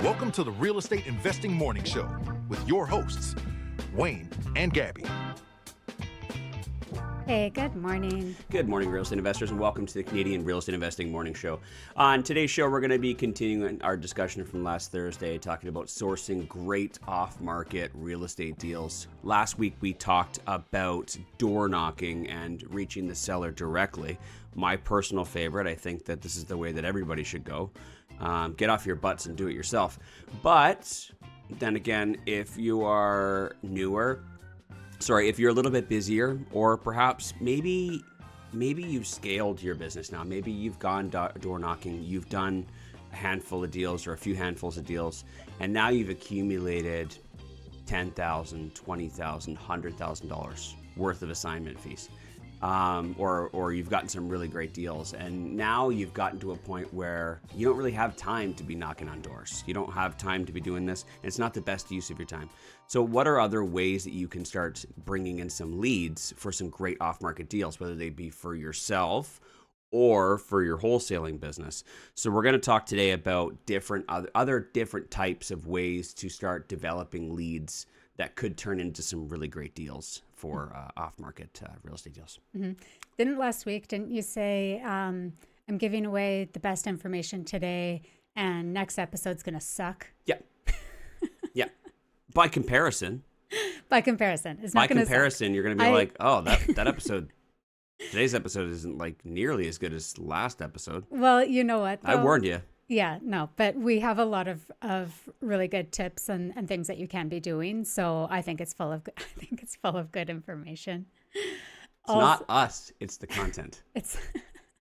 Welcome to the Real Estate Investing Morning Show with your hosts, Wayne and Gabby. Hey, good morning. Good morning, real estate investors, and welcome to the Canadian Real Estate Investing Morning Show. On today's show, we're going to be continuing our discussion from last Thursday, talking about sourcing great off-market real estate deals. Last week, we talked about door knocking and reaching the seller directly. My personal favorite. I think that this is the way that everybody should go. Get off your butts and do it yourself. But then again, if you are newer, if you're a little bit busier, or perhaps maybe you've scaled your business now. Maybe you've gone door knocking, you've done a handful of deals or a few handfuls of deals, and now you've accumulated $10,000, $20,000, $100,000 worth of assignment fees. Or you've gotten some really great deals, and now you've gotten to a point where you don't really have time to be knocking on doors. You don't have time to be doing this, and it's not the best use of your time. So what are other ways that you can start bringing in some leads for some great off-market deals, whether they be for yourself or for your wholesaling business? So we're going to talk today about other different types of ways to start developing leads that could turn into some really great deals for off-market real estate deals. Mm-hmm. Didn't you say, I'm giving away the best information today and next episode's going to suck? Yeah. Yeah. By comparison. By comparison. It's not going to suck. By comparison, you're going to be like, oh, that episode, today's episode isn't like nearly as good as last episode. Well, you know what, though? I warned you. Yeah, no, but we have a lot of really good tips and things that you can be doing. So I think it's full of good information. It's not us, it's the content.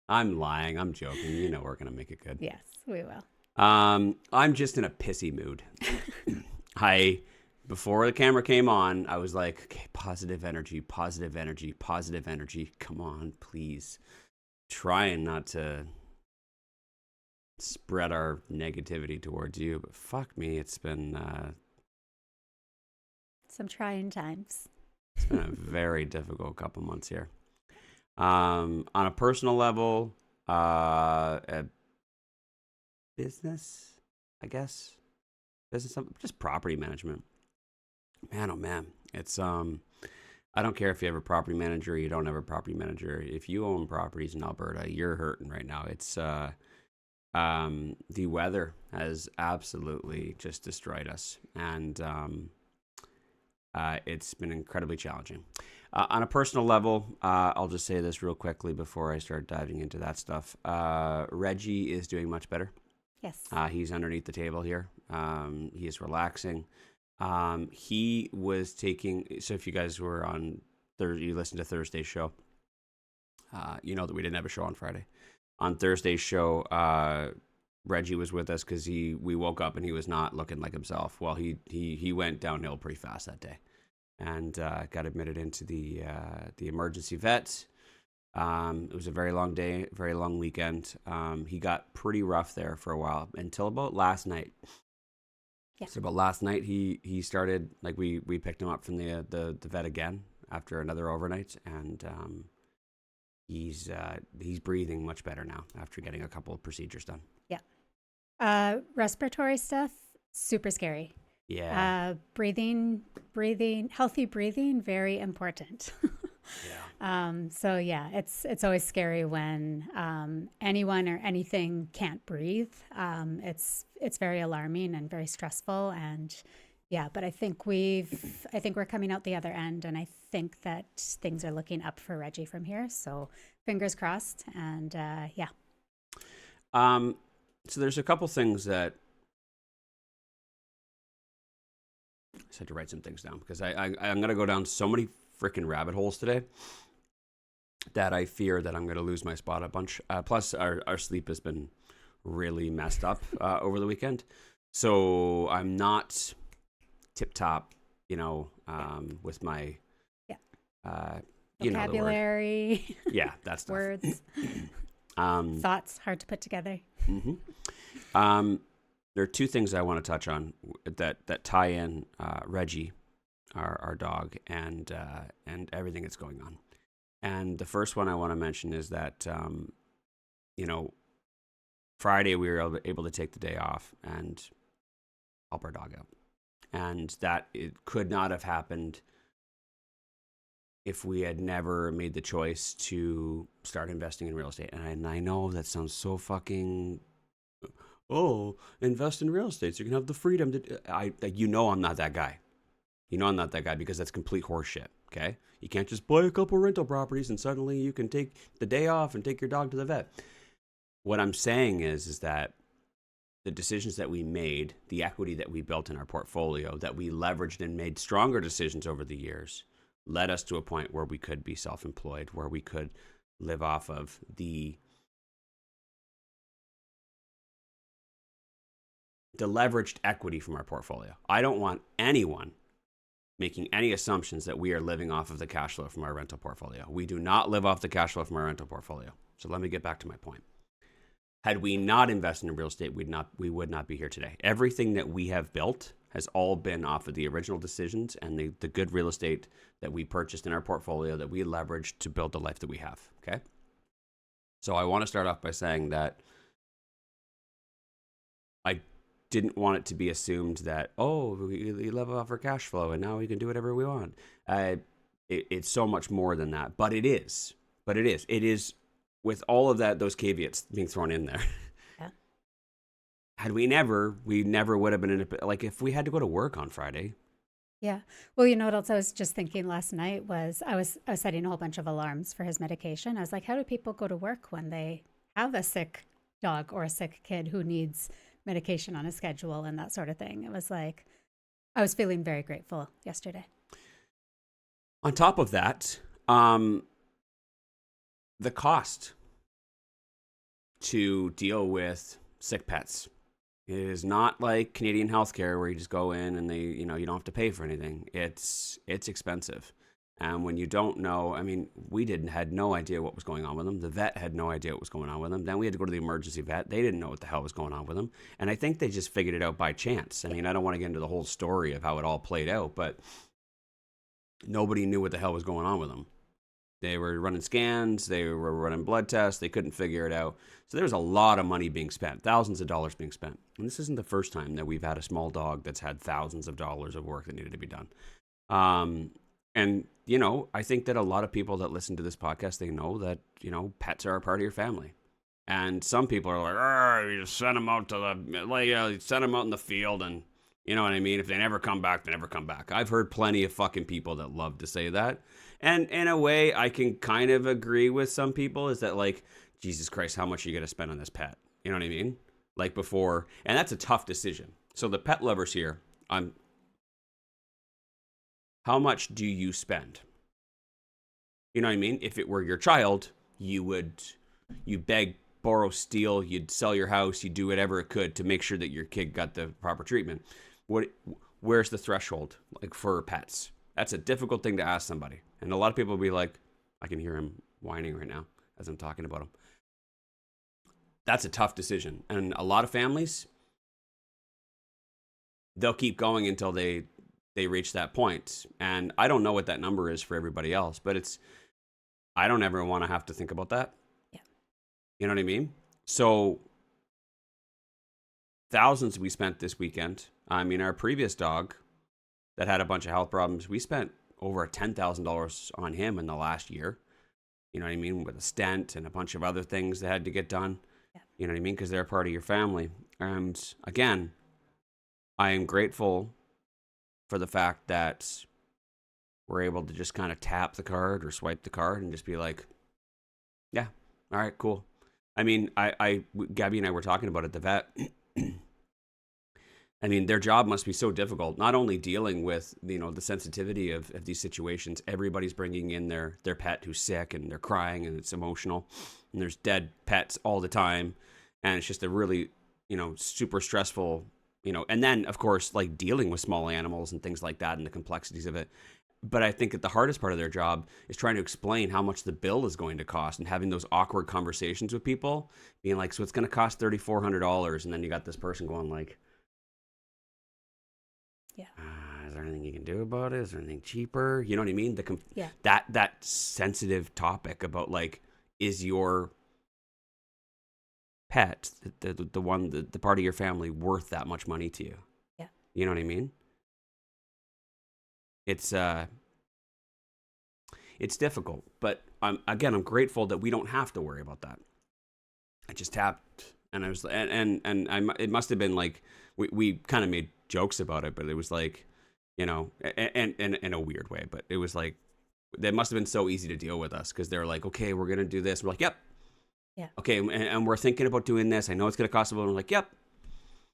I'm lying, I'm joking. You know we're gonna make it good. Yes, we will. I'm just in a pissy mood. Before the camera came on, I was like, okay, positive energy. Come on, please. Trying not to spread our negativity towards you, but fuck me, it's been some trying times. It's been a very difficult couple months here. On a personal level, business, I guess, just property management. Man, oh man, it's I don't care if you have a property manager or you don't have a property manager. If you own properties in Alberta, you're hurting right now. It's the weather has absolutely just destroyed us, and it's been incredibly challenging. On a personal level, I'll just say this real quickly before I start diving into that stuff. Reggie is doing much better. Yes. He's underneath the table here. He is relaxing. He was taking, so if you guys were on Thursday, you listened to Thursday's show, you know that we didn't have a show on Friday. On Thursday's show, Reggie was with us because we woke up and he was not looking like himself. Well, he went downhill pretty fast that day, and got admitted into the emergency vet. It was a very long day, very long weekend. He got pretty rough there for a while until about last night. Yeah. So about last night, he started, like, we picked him up from the vet again after another overnight, and he's breathing much better now after getting a couple of procedures done. Yeah. Respiratory stuff, super scary. Yeah. Breathing, healthy breathing, very important. Yeah. So yeah, it's always scary when anyone or anything can't breathe. It's very alarming and very stressful, and yeah, but I think we're coming out the other end, and I think that things are looking up for Reggie from here. So fingers crossed, and yeah. So there's a couple things that I just had to write some things down because I'm going to go down so many freaking rabbit holes today that I fear that I'm going to lose my spot a bunch. Plus, our sleep has been really messed up over the weekend. So I'm not tip-top, with my... Yeah. You vocabulary. Know the word. Yeah, that's stuff. Words. Thoughts, hard to put together. Mm-hmm. There are two things I want to touch on that tie in Reggie, our dog, and everything that's going on. And the first one I want to mention is that, Friday we were able to take the day off, and help our dog out. And that it could not have happened if we had never made the choice to start investing in real estate. And I know that sounds so fucking, oh, invest in real estate so you can have the freedom to, I'm not that guy. I'm not that guy because that's complete horseshit, okay? You can't just buy a couple rental properties and suddenly you can take the day off and take your dog to the vet. What I'm saying is that the decisions that we made, the equity that we built in our portfolio, that we leveraged and made stronger decisions over the years, led us to a point where we could be self-employed, where we could live off of the leveraged equity from our portfolio. I don't want anyone making any assumptions that we are living off of the cash flow from our rental portfolio. We do not live off the cash flow from our rental portfolio. So let me get back to my point. Had we not invested in real estate, we would not be here today. Everything that we have built has all been off of the original decisions and the good real estate that we purchased in our portfolio that we leveraged to build the life that we have, okay? So I want to start off by saying that I didn't want it to be assumed that, we live off our cash flow and now we can do whatever we want. It's so much more than that, but it is. It is with all of that, those caveats being thrown in there. Yeah. Had we never would have been in a, like if we had to go to work on Friday. Yeah. Well, you know what else I was just thinking last night was I was setting a whole bunch of alarms for his medication. I was like, how do people go to work when they have a sick dog or a sick kid who needs medication on a schedule and that sort of thing? It was like, I was feeling very grateful yesterday. On top of that, the cost to deal with sick pets. It is not like Canadian healthcare where you just go in and you don't have to pay for anything. It's expensive. And when you don't know, I mean, we had no idea what was going on with them. The vet had no idea what was going on with them. Then we had to go to the emergency vet. They didn't know what the hell was going on with them. And I think they just figured it out by chance. I mean, I don't want to get into the whole story of how it all played out, but nobody knew what the hell was going on with them. They were running scans. They were running blood tests. They couldn't figure it out. So there was a lot of money being spent, thousands of dollars being spent. And this isn't the first time that we've had a small dog that's had thousands of dollars of work that needed to be done. And, I think that a lot of people that listen to this podcast, they know that, pets are a part of your family. And some people are like, you just send them out to send them out in the field and, you know what I mean? If they never come back, they never come back. I've heard plenty of fucking people that love to say that. And in a way, I can kind of agree with some people is that like, Jesus Christ, how much are you going to spend on this pet? You know what I mean? Like before. And that's a tough decision. So the pet lovers here, how much do you spend? You know what I mean? If it were your child, you beg, borrow, steal, you'd sell your house, you'd do whatever it could to make sure that your kid got the proper treatment. Where's the threshold like for pets? That's a difficult thing to ask somebody. And a lot of people will be like, I can hear him whining right now as I'm talking about him. That's a tough decision. And a lot of families, they'll keep going until they reach that point. And I don't know what that number is for everybody else, but I don't ever want to have to think about that. Yeah. You know what I mean? So thousands we spent this weekend. I mean, our previous dog that had a bunch of health problems, we spent over $10,000 on him in the last year. You know what I mean? With a stent and a bunch of other things that had to get done. Yeah. You know what I mean? Because they're part of your family. And again, I am grateful for the fact that we're able to just kind of tap the card or swipe the card and just be like, yeah, all right, cool. I mean, Gabby and I were talking about it at the vet. I mean, their job must be so difficult, not only dealing with, the sensitivity of these situations. Everybody's bringing in their pet who's sick and they're crying and it's emotional and there's dead pets all the time. And it's just a really, super stressful, and then of course, like dealing with small animals and things like that and the complexities of it. But I think that the hardest part of their job is trying to explain how much the bill is going to cost and having those awkward conversations with people being like, so it's going to cost $3,400. And then you got this person going like, yeah. Is there anything you can do about it? Is there anything cheaper? You know what I mean? Yeah. That sensitive topic about like, is your pet, the one, the part of your family worth that much money to you? Yeah. You know what I mean? It's difficult, but I'm grateful that we don't have to worry about that. I just tapped, and I was, it must have been like we kind of made jokes about it, but it was like, you know, and in a weird way, but it was like that must have been so easy to deal with us because they're like, okay, we're gonna do this. We're like, yep, Yeah. okay, and we're thinking about doing this. I know it's gonna cost a little. We're like, yep.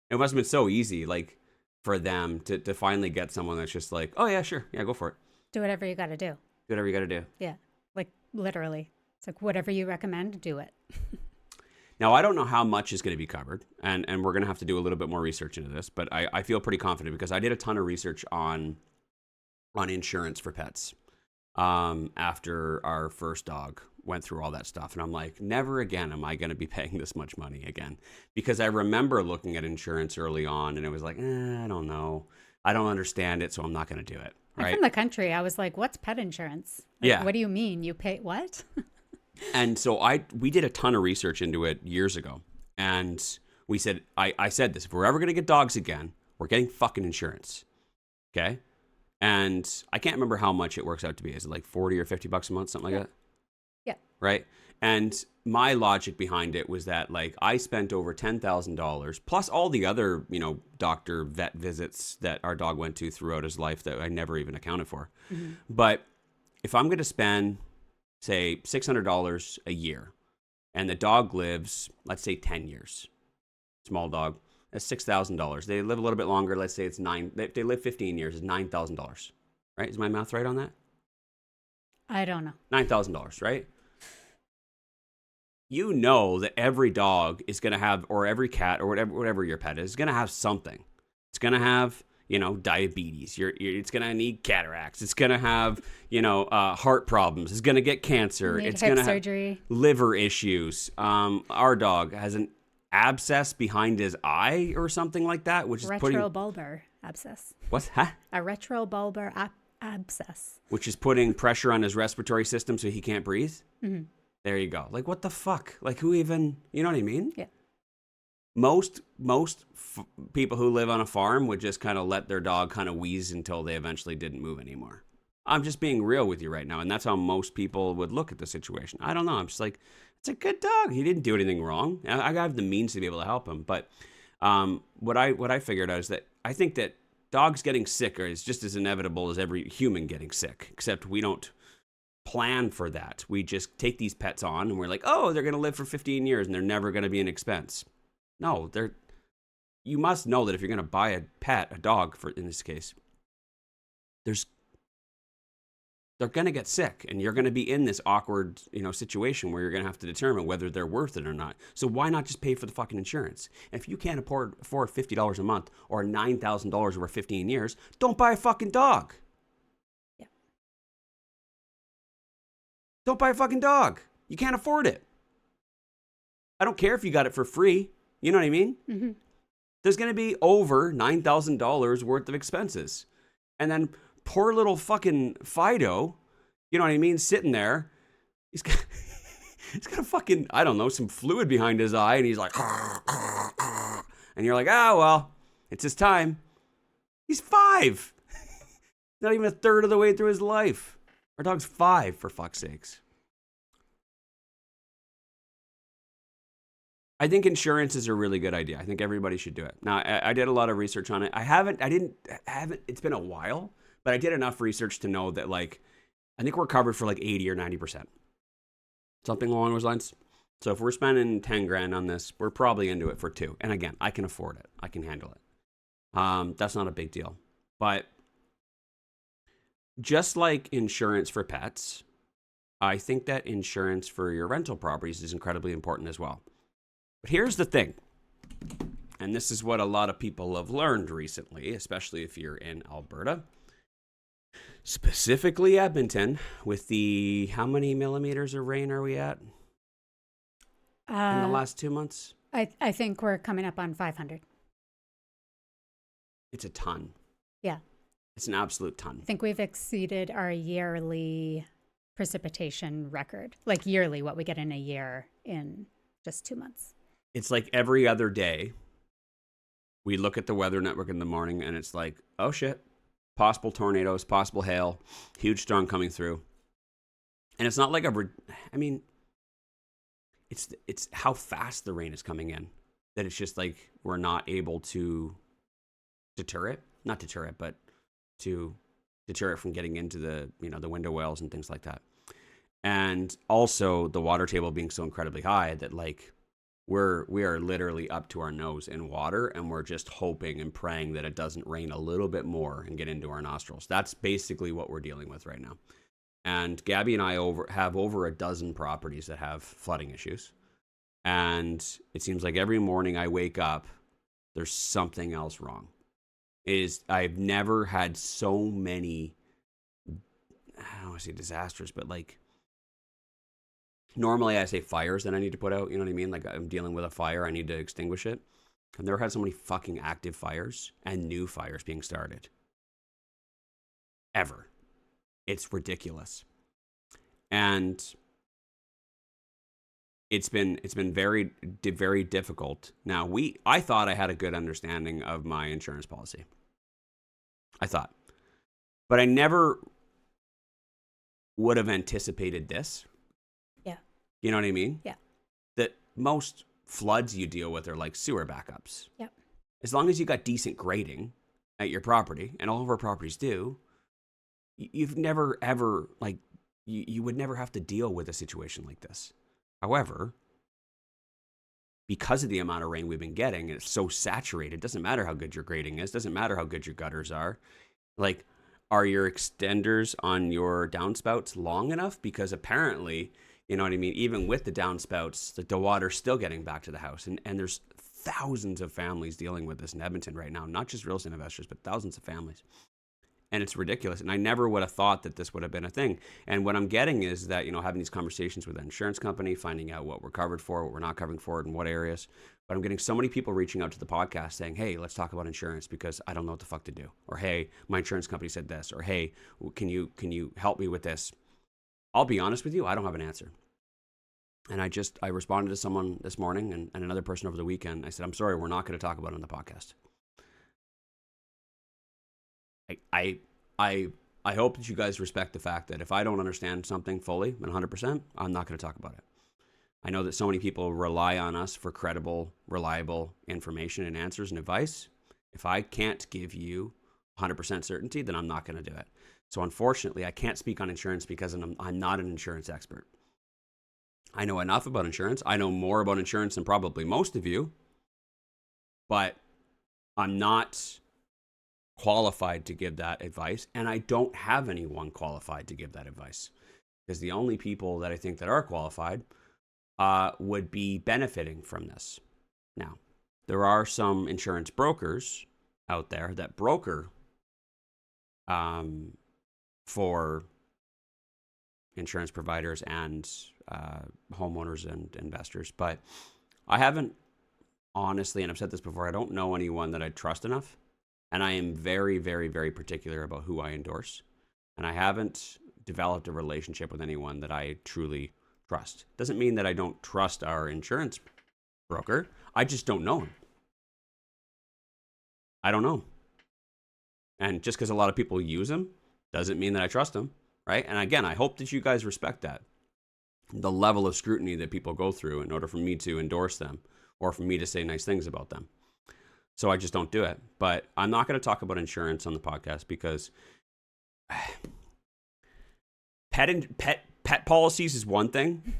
It must have been so easy, like for them to finally get someone that's just like, oh yeah, sure, yeah, go for it. Do whatever you got to do. Do whatever you got to do. Yeah. Like literally. It's like whatever you recommend, do it. Now, I don't know how much is going to be covered, and we're going to have to do a little bit more research into this, but I feel pretty confident because I did a ton of research on insurance for pets after our first dog went through all that stuff. And I'm like, never again am I going to be paying this much money again. Because I remember looking at insurance early on, and it was like, I don't know. I don't understand it, so I'm not going to do it. Right? I'm from the country. I was like, what's pet insurance? Like, Yeah. What do you mean? You pay what? And so we did a ton of research into it years ago. And we said, I said this, if we're ever going to get dogs again, we're getting fucking insurance. Okay? And I can't remember how much it works out to be. Is it like 40 or 50 bucks a month, something like that? Yeah. Right? And my logic behind it was that like I spent over $10,000 plus all the other, you know, doctor vet visits that our dog went to throughout his life that I never even accounted for. Mm-hmm. But if I'm going to spend, say, $600 a year and the dog lives, let's say 10 years, small dog, that's $6,000. They live a little bit longer. Let's say it's they live 15 years, it's $9,000. Right? Is my math right on that? I don't know. $9,000, right? You know that every dog is going to have, or every cat, or whatever your pet is going to have something. It's going to have, you know, diabetes. It's going to need cataracts. It's going to have, you know, heart problems. It's going to get cancer. It's going to have liver issues. Our dog has an abscess behind his eye or something like that, which is retrobulbar abscess. What's that? A retrobulbar abscess. Which is putting pressure on his respiratory system so he can't breathe. Mm-hmm. There you go. Like, what the fuck? Like, who even, you know what I mean? Yeah. Most people who live on a farm would just kind of let their dog kind of wheeze until they eventually didn't move anymore. I'm just being real with you right now. And that's how most people would look at the situation. I don't know. I'm just like, it's a good dog. He didn't do anything wrong. I have the means to be able to help him. But what I figured out is that I think that dogs getting sick is just as inevitable as every human getting sick, except we don't plan for that. We just take these pets on and we're like, oh, they're going to live for 15 years and they're never going to be an expense. No, you must know that if you're going to buy a pet, a dog in this case, they're going to get sick and you're going to be in this awkward, you know, situation where you're going to have to determine whether they're worth it or not. So why not just pay for the fucking insurance? And if you can't afford $50 a month or $9,000 over 15 years, don't buy a fucking dog. Don't buy a fucking dog. You can't afford it. I don't care if you got it for free. You know what I mean? Mm-hmm. There's going to be over $9,000 worth of expenses. And then poor little fucking Fido, you know what I mean, sitting there. He's got a fucking, I don't know, some fluid behind his eye. And he's like, and you're like, oh, well, it's his time. He's 5. Not even a third of the way through his life. Our dog's 5, for fuck's sakes. I think insurance is a really good idea. I think everybody should do it. Now, I did a lot of research on it. I haven't, it's been a while, but I did enough research to know that, like, I think we're covered for like 80 or 90%. Something along those lines. So if we're spending 10 grand on this, we're probably into it for 2. And again, I can afford it. I can handle it. That's not a big deal. But just like insurance for pets, I think that insurance for your rental properties is incredibly important as well. But here's the thing, and this is what a lot of people have learned recently, especially if you're in Alberta, specifically Edmonton, with the, how many millimeters of rain are we at in the last 2 months? I think we're coming up on 500. It's a ton. Yeah. It's an absolute ton. I think we've exceeded our yearly precipitation record, like yearly, what we get in a year in just 2 months. It's like every other day we look at the weather network in the morning and it's like, oh shit, possible tornadoes, possible hail, huge storm coming through. And it's not like it's how fast the rain is coming in that it's just like we're not able to deter it, but to deter it from getting into the, the window wells and things like that. And also the water table being so incredibly high that like we are literally up to our nose in water, and we're just hoping and praying that it doesn't rain a little bit more and get into our nostrils. That's basically what we're dealing with right now. And Gabby and I have over a dozen properties that have flooding issues. And it seems like every morning I wake up, there's something else wrong. I've never had so many, I don't want to say disasters, but like, normally I say fires that I need to put out, you know what I mean? Like I'm dealing with a fire, I need to extinguish it. I've never had so many fucking active fires and new fires being started. Ever. It's ridiculous. And it's been very, very difficult. Now, I thought I had a good understanding of my insurance policy. I thought. But I never would have anticipated this. Yeah. You know what I mean? Yeah. That most floods you deal with are like sewer backups. Yep. As long as you got decent grading at your property, and all of our properties do, you've never ever like you would never have to deal with a situation like this. However, because of the amount of rain we've been getting, and it's so saturated, it doesn't matter how good your grading is, doesn't matter how good your gutters are. Like, are your extenders on your downspouts long enough? Because apparently, you know what I mean, even with the downspouts, the water's still getting back to the house. And there's thousands of families dealing with this in Edmonton right now, not just real estate investors, but thousands of families. And it's ridiculous. And I never would have thought that this would have been a thing. And what I'm getting is that, having these conversations with an insurance company, finding out what we're covered for, what we're not covering for, in what areas. But I'm getting so many people reaching out to the podcast saying, hey, let's talk about insurance because I don't know what the fuck to do. Or, hey, my insurance company said this. Or, hey, can you help me with this? I'll be honest with you, I don't have an answer. And I responded to someone this morning and another person over the weekend. I said, I'm sorry, we're not going to talk about it on the podcast. I hope that you guys respect the fact that if I don't understand something fully and 100%, I'm not going to talk about it. I know that so many people rely on us for credible, reliable information and answers and advice. If I can't give you 100% certainty, then I'm not going to do it. So unfortunately, I can't speak on insurance because I'm not an insurance expert. I know enough about insurance. I know more about insurance than probably most of you, but I'm not qualified to give that advice, and I don't have anyone qualified to give that advice, because the only people that I think that are qualified would be benefiting from this. Now, there are some insurance brokers out there that broker for insurance providers and homeowners and investors, but I haven't, honestly, and I've said this before, I don't know anyone that I trust enough. And I am very, very, very particular about who I endorse. And I haven't developed a relationship with anyone that I truly trust. Doesn't mean that I don't trust our insurance broker. I just don't know him. I don't know. And just because a lot of people use him doesn't mean that I trust him, right? And again, I hope that you guys respect that. The level of scrutiny that people go through in order for me to endorse them or for me to say nice things about them. So I just don't do it. But I'm not going to talk about insurance on the podcast because pet policies is one thing.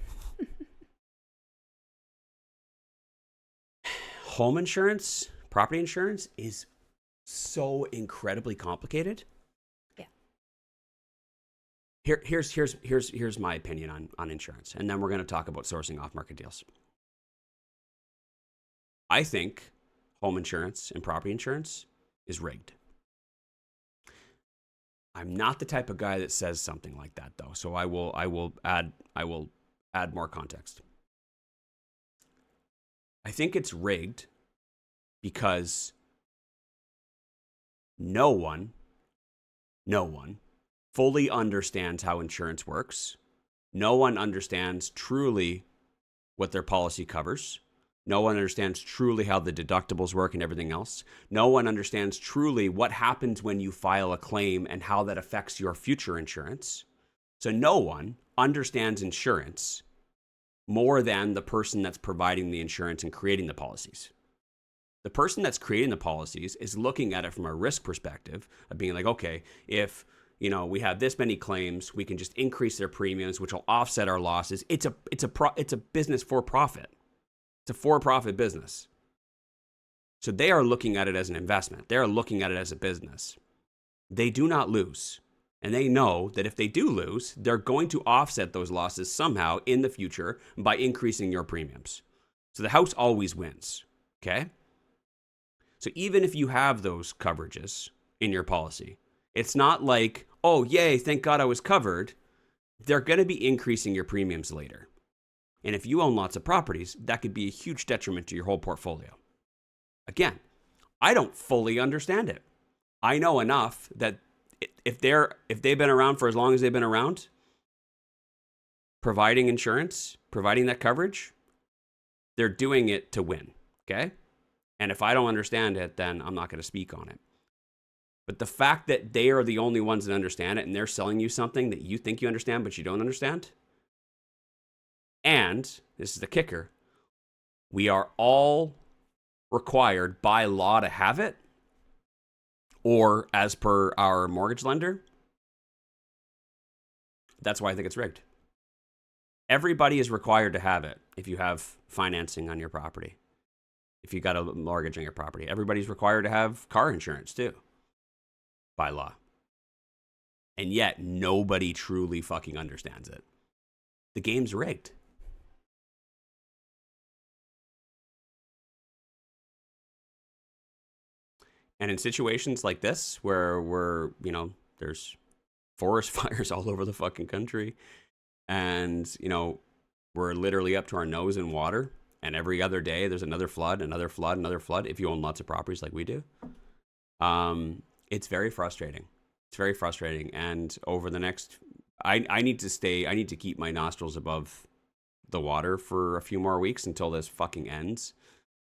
Home insurance, property insurance is so incredibly complicated. Yeah. Here's my opinion on insurance, and then we're going to talk about sourcing off-market deals. I think home insurance and property insurance is rigged. I'm not the type of guy that says something like that, though. So I will add more context. I think it's rigged because no one fully understands how insurance works. No one understands truly what their policy covers. No one understands truly how the deductibles work and everything else. No one understands truly what happens when you file a claim and how that affects your future insurance. So no one understands insurance more than the person that's providing the insurance and creating the policies. The person that's creating the policies is looking at it from a risk perspective of being like, okay, if we have this many claims, we can just increase their premiums, which will offset our losses. It's a business for profit. It's a for-profit business. So they are looking at it as an investment. They are looking at it as a business. They do not lose. And they know that if they do lose, they're going to offset those losses somehow in the future by increasing your premiums. So the house always wins, okay? So even if you have those coverages in your policy, it's not like, oh, yay, thank God I was covered. They're going to be increasing your premiums later. And if you own lots of properties, that could be a huge detriment to your whole portfolio. Again, I don't fully understand it. I know enough that if they've been around for as long as they've been around, providing insurance, providing that coverage, they're doing it to win, okay? And if I don't understand it, then I'm not going to speak on it. But the fact that they are the only ones that understand it and they're selling you something that you think you understand but you don't understand, and this is the kicker, we are all required by law to have it, or as per our mortgage lender. That's why I think it's rigged. Everybody is required to have it if you have financing on your property. If you got a mortgage on your property, everybody's required to have car insurance too, by law. And yet nobody truly fucking understands it. The game's rigged. And in situations like this, where there's forest fires all over the fucking country, and, we're literally up to our nose in water, and every other day there's another flood, another flood, another flood, if you own lots of properties like we do, it's very frustrating. It's very frustrating. And over the next, I need to keep my nostrils above the water for a few more weeks until this fucking ends,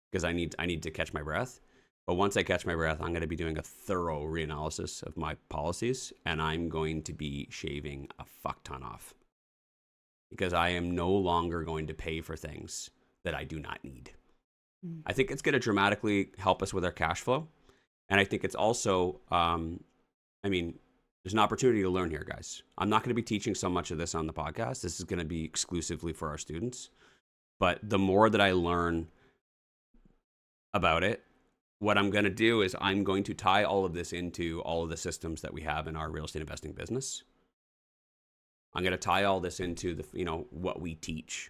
because I need to catch my breath. But once I catch my breath, I'm going to be doing a thorough reanalysis of my policies, and I'm going to be shaving a fuck ton off, because I am no longer going to pay for things that I do not need. I think it's going to dramatically help us with our cash flow. And I think it's also, there's an opportunity to learn here, guys. I'm not going to be teaching so much of this on the podcast. This is going to be exclusively for our students. But the more that I learn about it, what I'm going to do is I'm going to tie all of this into all of the systems that we have in our real estate investing business. I'm going to tie all this into what we teach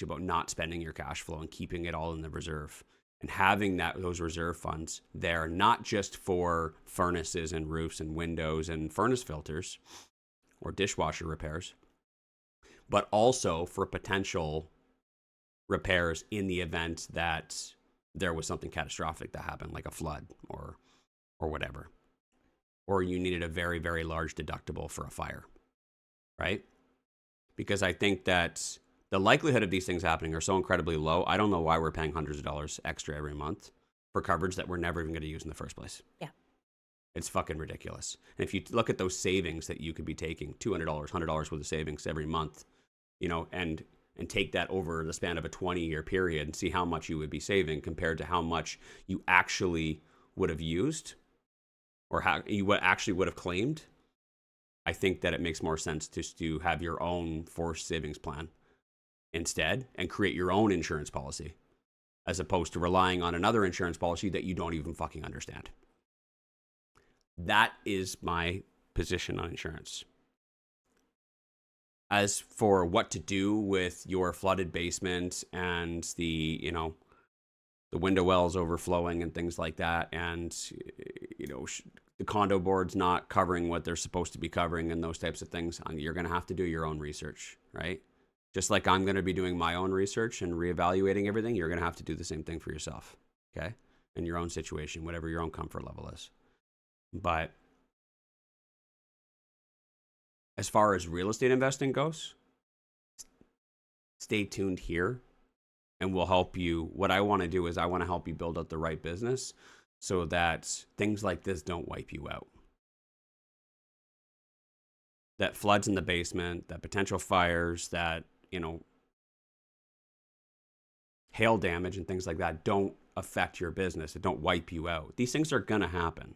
about not spending your cash flow and keeping it all in the reserve, and having those reserve funds there, not just for furnaces and roofs and windows and furnace filters or dishwasher repairs, but also for potential repairs in the event that there was something catastrophic that happened, like a flood or whatever, or you needed a very, very large deductible for a fire, right? Because I think that the likelihood of these things happening are so incredibly low. I don't know why we're paying hundreds of dollars extra every month for coverage that we're never even going to use in the first place. Yeah. It's fucking ridiculous. And if you look at those savings that you could be taking, $200, $100 worth of savings every month, and take that over the span of a 20-year period and see how much you would be saving compared to how much you actually would have used or how you actually would have claimed, I think that it makes more sense just to have your own forced savings plan instead and create your own insurance policy, as opposed to relying on another insurance policy that you don't even fucking understand. That is my position on insurance. As for what to do with your flooded basement and the window wells overflowing and things like that, and the condo board's not covering what they're supposed to be covering and those types of things, you're going to have to do your own research, right? Just like I'm going to be doing my own research and reevaluating everything, you're going to have to do the same thing for yourself, okay? In your own situation, whatever your own comfort level is. But as far as real estate investing goes, stay tuned here and we'll help you. What I want to do is I want to help you build out the right business so that things like this don't wipe you out. That floods in the basement, that potential fires, that, hail damage and things like that don't affect your business. It don't wipe you out. These things are going to happen.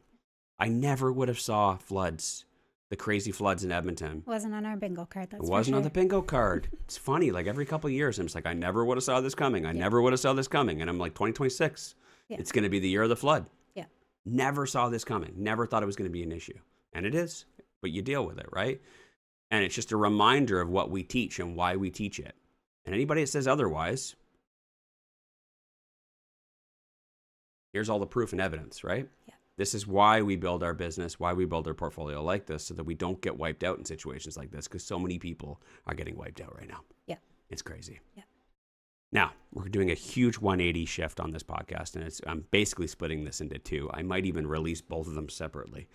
I never would have saw floods, the crazy floods in Edmonton. Wasn't on our bingo card. That's It wasn't for on sure. the bingo card. It's funny, like every couple of years, I'm just like, I never would have saw this coming. I never would have saw this coming. And I'm like, 2026, it's going to be the year of the flood. Yeah. Never saw this coming. Never thought it was going to be an issue. And it is, but you deal with it, right? And it's just a reminder of what we teach and why we teach it. And anybody that says otherwise, here's all the proof and evidence, right? Yeah. This is why we build our business, why we build our portfolio like this, so that we don't get wiped out in situations like this, because so many people are getting wiped out right now. Yeah. It's crazy. Yeah. Now, we're doing a huge 180 shift on this podcast, and I'm basically splitting this into two. I might even release both of them separately,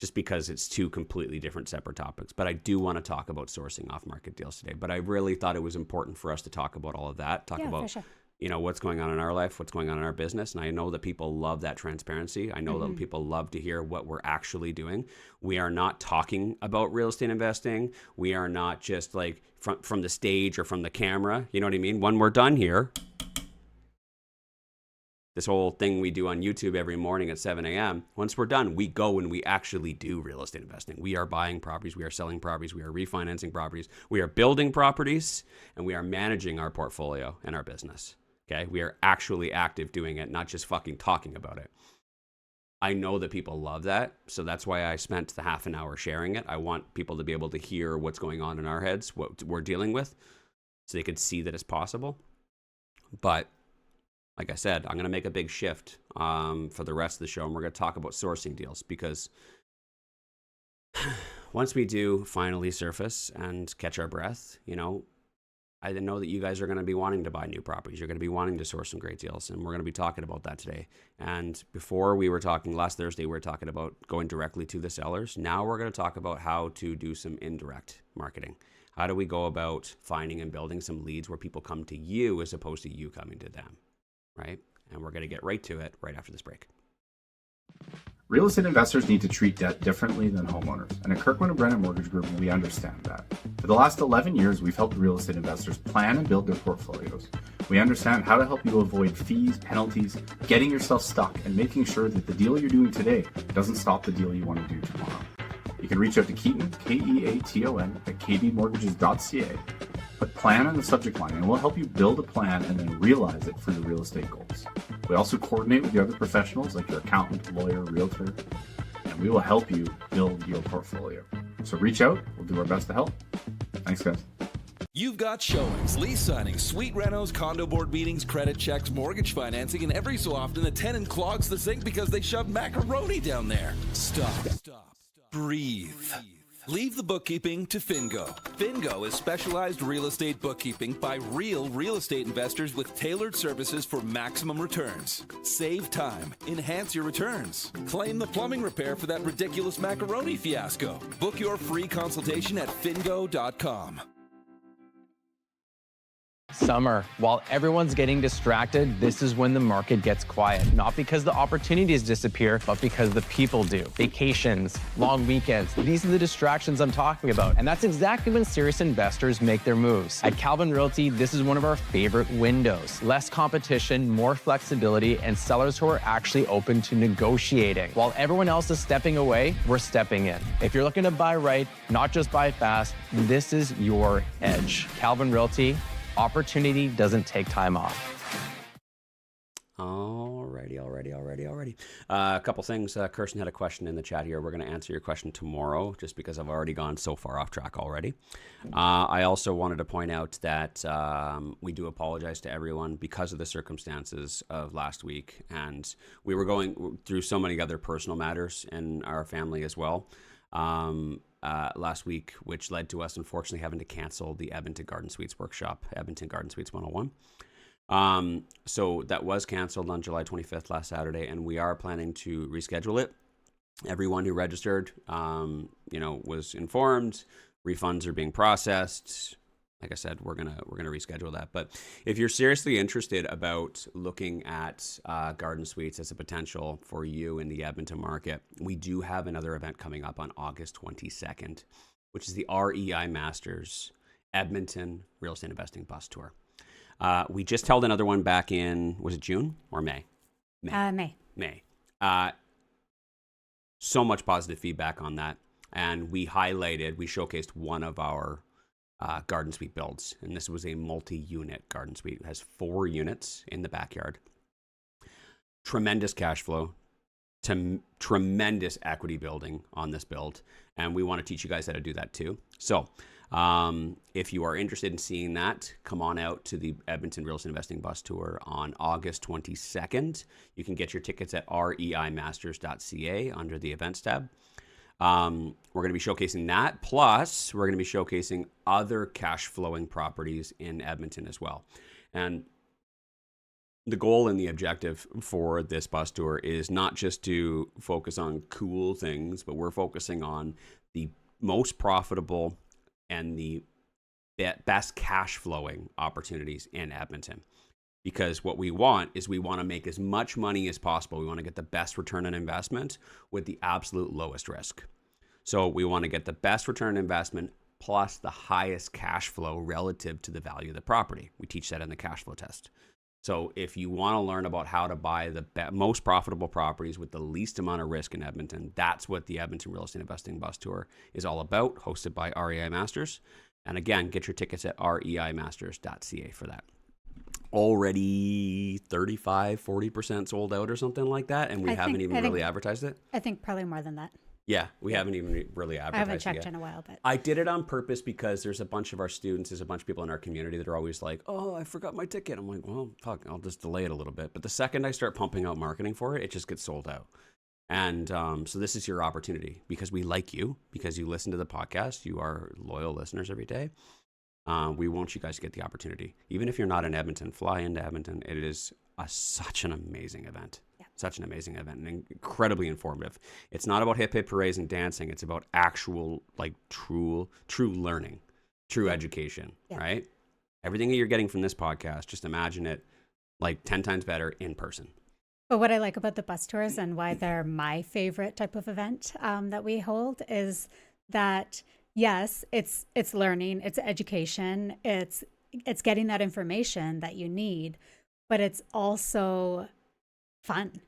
just because it's two completely different separate topics. But I do want to talk about sourcing off-market deals today. But I really thought it was important for us to talk about all of that, talk about for sure. what's going on in our life, what's going on in our business. And I know that people love that transparency. I know that people love to hear what we're actually doing. We are not talking about real estate investing. We are not just like from the stage or from the camera. You know what I mean? When we're done here, this whole thing we do on YouTube every morning at 7 a.m., once we're done, we go and we actually do real estate investing. We are buying properties, we are selling properties, we are refinancing properties, we are building properties, and we are managing our portfolio and our business. Okay, we are actually active doing it, not just fucking talking about it. I know that people love that, so that's why I spent the half an hour sharing it. I want people to be able to hear what's going on in our heads, what we're dealing with, so they could see that it's possible. But like I said, I'm going to make a big shift for the rest of the show, and we're going to talk about sourcing deals, because once we do finally surface and catch our breath, I know that you guys are going to be wanting to buy new properties. You're going to be wanting to source some great deals, and we're going to be talking about that today. And before we were talking last Thursday, we were talking about going directly to the sellers. Now we're going to talk about how to do some indirect marketing. How do we go about finding and building some leads where people come to you as opposed to you coming to them, right? And we're going to get right to it right after this break. Real estate investors need to treat debt differently than homeowners, and at Kirkland & Brennan Mortgage Group, we understand that. For the last 11 years, we've helped real estate investors plan and build their portfolios. We understand how to help you avoid fees, penalties, getting yourself stuck, and making sure that the deal you're doing today doesn't stop the deal you want to do tomorrow. You can reach out to Keaton, Keaton, at kbmortgages.ca. Put plan in the subject line, and we'll help you build a plan and then realize it for your real estate goals. We also coordinate with the other professionals like your accountant, lawyer, realtor, and we will help you build your portfolio. So reach out. We'll do our best to help. Thanks, guys. You've got showings, lease signings, suite renos, condo board meetings, credit checks, mortgage financing, and every so often a tenant clogs the sink because they shoved macaroni down there. Stop. Breathe. Leave the bookkeeping to Fingo. Fingo is specialized real estate bookkeeping by real estate investors with tailored services for maximum returns. Save time. Enhance your returns. Claim the plumbing repair for that ridiculous macaroni fiasco. Book your free consultation at fingo.com. Summer. While everyone's getting distracted, this is when the market gets quiet. Not because the opportunities disappear, but because the people do. Vacations, long weekends, these are the distractions I'm talking about. And that's exactly when serious investors make their moves. At Calvin Realty, this is one of our favorite windows. Less competition, more flexibility, and sellers who are actually open to negotiating. While everyone else is stepping away, we're stepping in. If you're looking to buy right, not just buy fast, this is your edge. Calvin Realty. Opportunity doesn't take time off. Alrighty. A couple things. Kirsten had a question in the chat here. We're going to answer your question tomorrow, just because I've already gone so far off track already. I also wanted to point out that we do apologize to everyone because of the circumstances of last week, and we were going through so many other personal matters in our family as well. Last week, which led to us unfortunately having to cancel the Edmonton Garden Suites workshop, Edmonton Garden Suites 101. So that was canceled on July 25th, last Saturday, and we are planning to reschedule it. Everyone who registered, was informed. Refunds are being processed. like I said, we're gonna reschedule that. But if you're seriously interested about looking at garden suites as a potential for you in the Edmonton market, we do have another event coming up on August 22nd, which is the REI Masters Edmonton Real Estate Investing Bus Tour. We just held another one back in, was it June or May? May. So much positive feedback on that. And we showcased one of our garden suite builds. And this was a multi-unit garden suite. It has 4 units in the backyard. Tremendous cash flow, tremendous equity building on this build. And we want to teach you guys how to do that too. So if you are interested in seeing that, come on out to the Edmonton Real Estate Investing Bus Tour on August 22nd. You can get your tickets at reimasters.ca under the events tab. We're going to be showcasing that. Plus, we're going to be showcasing other cash flowing properties in Edmonton as well. And the goal and the objective for this bus tour is not just to focus on cool things, but we're focusing on the most profitable and the best cash flowing opportunities in Edmonton. Because what we want is we want to make as much money as possible. We want to get the best return on investment with the absolute lowest risk. So we want to get the best return on investment plus the highest cash flow relative to the value of the property. We teach that in the cash flow test. So if you want to learn about how to buy the most profitable properties with the least amount of risk in Edmonton, that's what the Edmonton Real Estate Investing Bus Tour is all about, hosted by REI Masters. And again, get your tickets at reimasters.ca for that. Already 35-40% sold out or something like that, and we haven't even really advertised it. I think probably more than that. Yeah, we haven't even really advertised it. I haven't checked in a while, but I did it on purpose because there's a bunch of our students, there's a bunch of people in our community that are always like, "Oh, I forgot my ticket." I'm like, "Well, fuck, I'll just delay it a little bit." But the second I start pumping out marketing for it, it just gets sold out. And so this is your opportunity because we like you, because you listen to the podcast, you are loyal listeners every day. We want you guys to get the opportunity. Even if you're not in Edmonton, fly into Edmonton. It is such an amazing event. Yeah. Such an amazing event and incredibly informative. It's not about hip hip parades and dancing. It's about actual, like, true learning, true education, right? Everything that you're getting from this podcast, just imagine it like 10 times better in person. But what I like about the bus tours and why they're my favorite type of event that we hold is that, yes, it's learning, it's education, it's getting that information that you need, but it's also fun.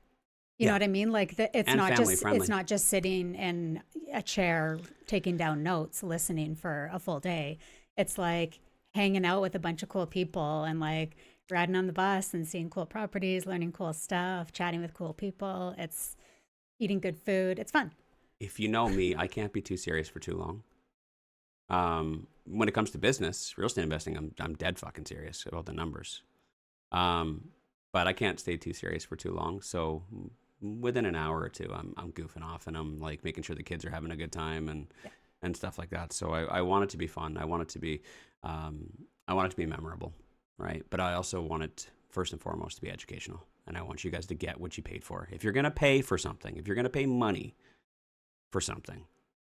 You know what I mean? Like it's not just sitting in a chair taking down notes, listening for a full day. It's like hanging out with a bunch of cool people and like riding on the bus and seeing cool properties, learning cool stuff, chatting with cool people. It's eating good food. It's fun. If you know me, I can't be too serious for too long. When it comes to business, real estate investing, I'm dead fucking serious about the numbers. But I can't stay too serious for too long. So within an hour or two, I'm goofing off and I'm like making sure the kids are having a good time and stuff like that. So I want it to be fun. I want it to be memorable, right? But I also want it first and foremost to be educational. And I want you guys to get what you paid for. If you're going to pay for something, if you're going to pay money for something,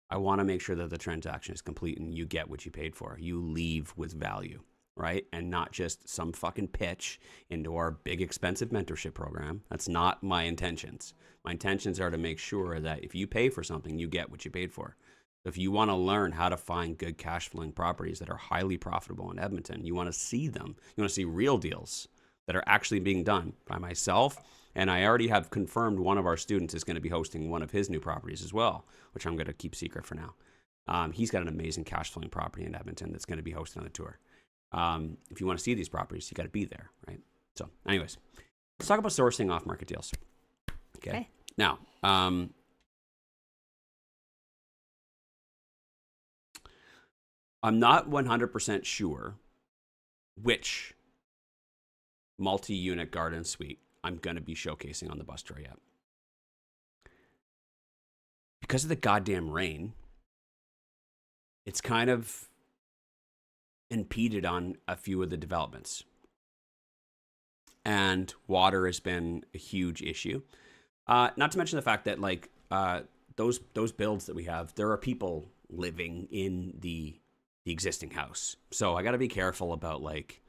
I want to make sure that the transaction is complete and you get what you paid for. You leave with value, right? And not just some fucking pitch into our big expensive mentorship program. That's not my intentions. My intentions are to make sure that if you pay for something, you get what you paid for. If you want to learn how to find good cash flowing properties that are highly profitable in Edmonton, you want to see them. You want to see real deals that are actually being done by myself. And I already have confirmed one of our students is going to be hosting one of his new properties as well, which I'm going to keep secret for now. He's got an amazing cash flowing property in Edmonton that's going to be hosted on the tour. If you want to see these properties, you got to be there, right? So anyways, let's talk about sourcing off market deals. Okay. Now, I'm not 100% sure which multi-unit garden suite I'm going to be showcasing on the bus tour yet. Because of the goddamn rain, it's kind of impeded on a few of the developments. And water has been a huge issue. Not to mention the fact that like those builds that we have, there are people living in the the existing house. So I got to be careful about like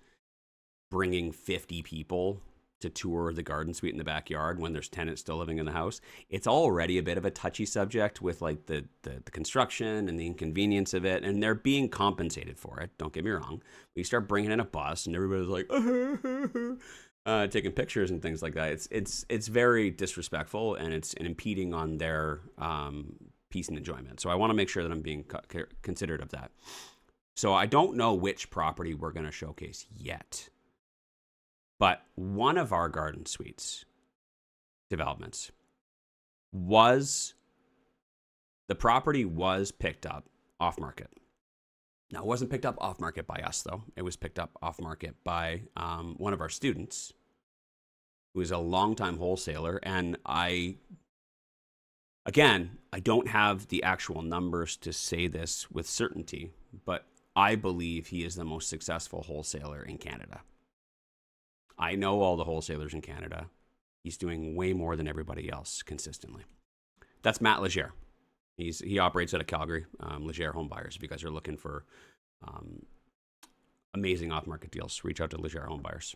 bringing 50 people to tour the garden suite in the backyard when there's tenants still living in the house. It's already a bit of a touchy subject with like the construction and the inconvenience of it, and they're being compensated for it. Don't get me wrong. We start bringing in a bus and everybody's like taking pictures and things like that. It's very disrespectful, and it's impeding on their peace and enjoyment. So I want to make sure that I'm being considerate of that. So I don't know which property we're going to showcase yet. But one of our garden suites developments the property was picked up off market. Now, it wasn't picked up off market by us, though. It was picked up off market by one of our students who is a longtime wholesaler. And I don't have the actual numbers to say this with certainty, but I believe he is the most successful wholesaler in Canada. I know all the wholesalers in Canada. He's doing way more than everybody else consistently. That's Matt Leger. He operates out of Calgary, Leger Home Buyers. If you guys are looking for amazing off-market deals, reach out to Leger Home Buyers.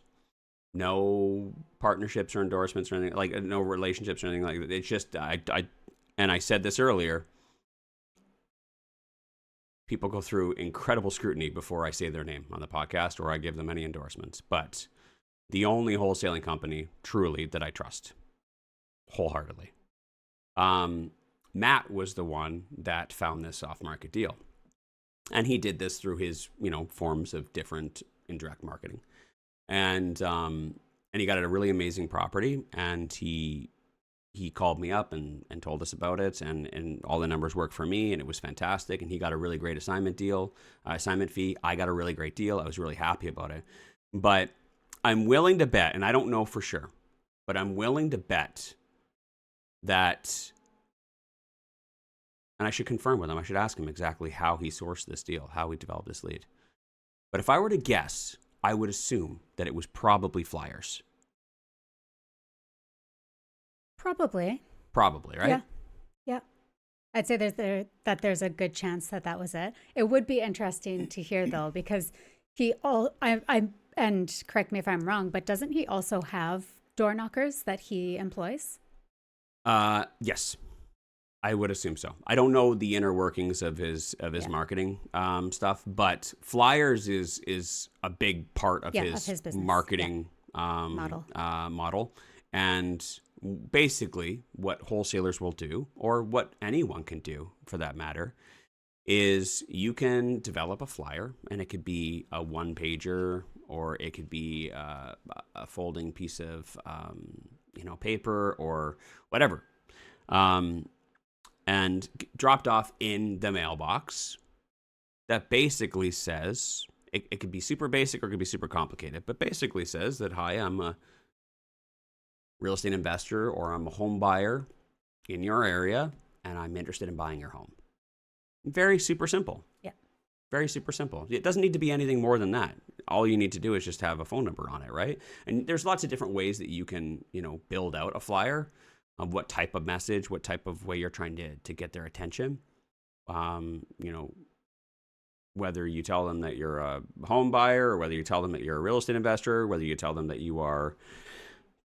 No partnerships or endorsements or anything, like no relationships or anything like that. It's just, and I said this earlier, people go through incredible scrutiny before I say their name on the podcast or I give them any endorsements. But the only wholesaling company truly that I trust wholeheartedly. Matt was the one that found this off-market deal. And he did this through his, forms of different indirect marketing. And he got a really amazing property, and he called me up and told us about it, and all the numbers worked for me, and it was fantastic. And he got a really great assignment fee. I got a really great deal. I was really happy about it. But I'm willing to bet, and I don't know for sure, but I'm willing to bet that, and I should confirm with him, I should ask him exactly how he sourced this deal, how he developed this lead. But if I were to guess, I would assume that it was probably flyers. Probably, right? Yeah. I'd say there's a good chance that was it. It would be interesting to hear, though, because and correct me if I'm wrong, but doesn't he also have door knockers that he employs? Yes, I would assume so. I don't know the inner workings of his marketing stuff, but flyers is a big part of his business marketing model. And basically, what wholesalers will do, or what anyone can do for that matter, is you can develop a flyer, and it could be a one-pager, or it could be a folding piece of paper or whatever, and dropped off in the mailbox. That basically says, it could be super basic or it could be super complicated, but basically says that, hi, I'm a real estate investor, or I'm a home buyer in your area, and I'm interested in buying your home. Very super simple. Yeah. Very super simple. It doesn't need to be anything more than that. All you need to do is just have a phone number on it, right? And there's lots of different ways that you can, build out a flyer of what type of message, what type of way you're trying to get their attention. Whether you tell them that you're a home buyer, or whether you tell them that you're a real estate investor, whether you tell them that you are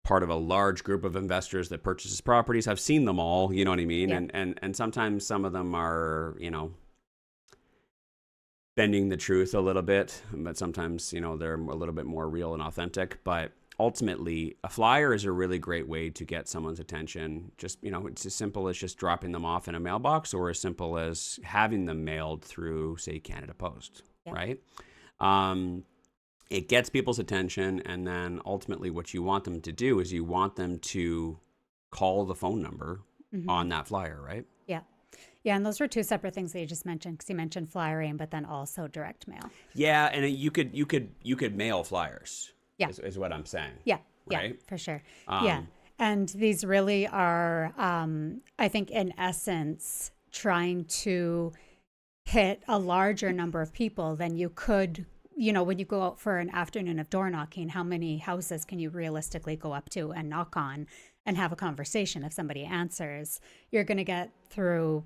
part of a large group of investors that purchases properties. I've seen them all, you know what I mean? Yeah. And sometimes some of them are, bending the truth a little bit, but sometimes, they're a little bit more real and authentic. But ultimately, a flyer is a really great way to get someone's attention. Just, it's as simple as just dropping them off in a mailbox, or as simple as having them mailed through, say, Canada Post, right? It gets people's attention, and then ultimately what you want them to do is you want them to call the phone number on that flyer, right? Yeah. Yeah, and those were two separate things that you just mentioned, because you mentioned flyering, but then also direct mail. Yeah, and you could mail flyers. Yeah, is what I'm saying. Yeah, right? Yeah, for sure. Yeah, and these really are, I think, in essence, trying to hit a larger number of people than you could. When you go out for an afternoon of door knocking, how many houses can you realistically go up to and knock on and have a conversation? If somebody answers, you're going to get through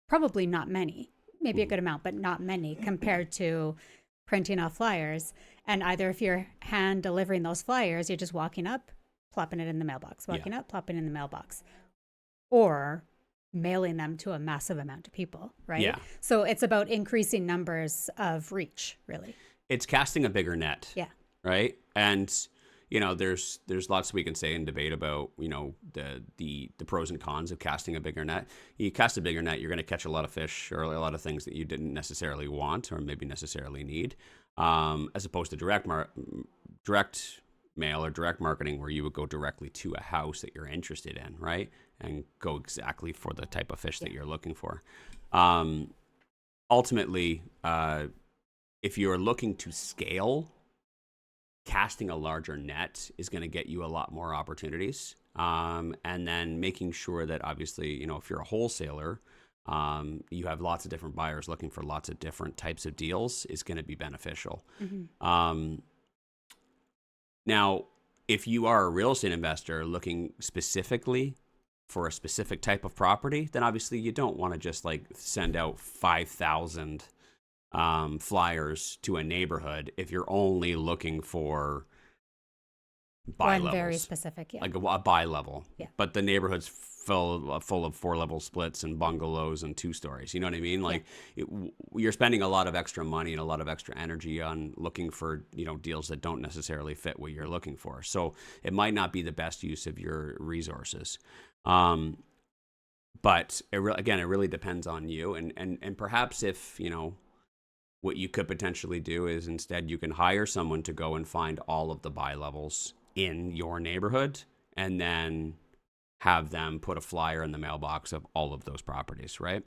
probably not many, maybe a good amount, but not many compared to printing off flyers. And either if you're hand delivering those flyers, you're just walking up, plopping it in the mailbox, walking up, plopping it in the mailbox, or mailing them to a massive amount of people, right? Yeah. So it's about increasing numbers of reach, really. It's casting a bigger net. Yeah. Right. And, you know, there's lots we can say and debate about, you know, the pros and cons of casting a bigger net. You cast a bigger net, you're going to catch a lot of fish or a lot of things that you didn't necessarily want or maybe necessarily need, as opposed to direct mail or direct marketing, where you would go directly to a house that you're interested in, right? And go exactly for the type of fish that you're looking for. Ultimately, if you're looking to scale, casting a larger net is going to get you a lot more opportunities. And then making sure that, obviously, you know, if you're a wholesaler, you have lots of different buyers looking for lots of different types of deals is going to be beneficial. Now, if you are a real estate investor looking specifically for a specific type of property, then obviously you don't want to just like send out 5,000 flyers to a neighborhood if you're only looking for buy levels. Very specific, like a buy level. Yeah. But the neighborhood's full of 4-level splits and bungalows and 2 stories. You know what I mean? Like you're spending a lot of extra money and a lot of extra energy on looking for, you know, deals that don't necessarily fit what you're looking for. So it might not be the best use of your resources. But it really depends on you. And perhaps if, you know, what you could potentially do is instead you can hire someone to go and find all of the buy levels in your neighborhood and then have them put a flyer in the mailbox of all of those properties, right?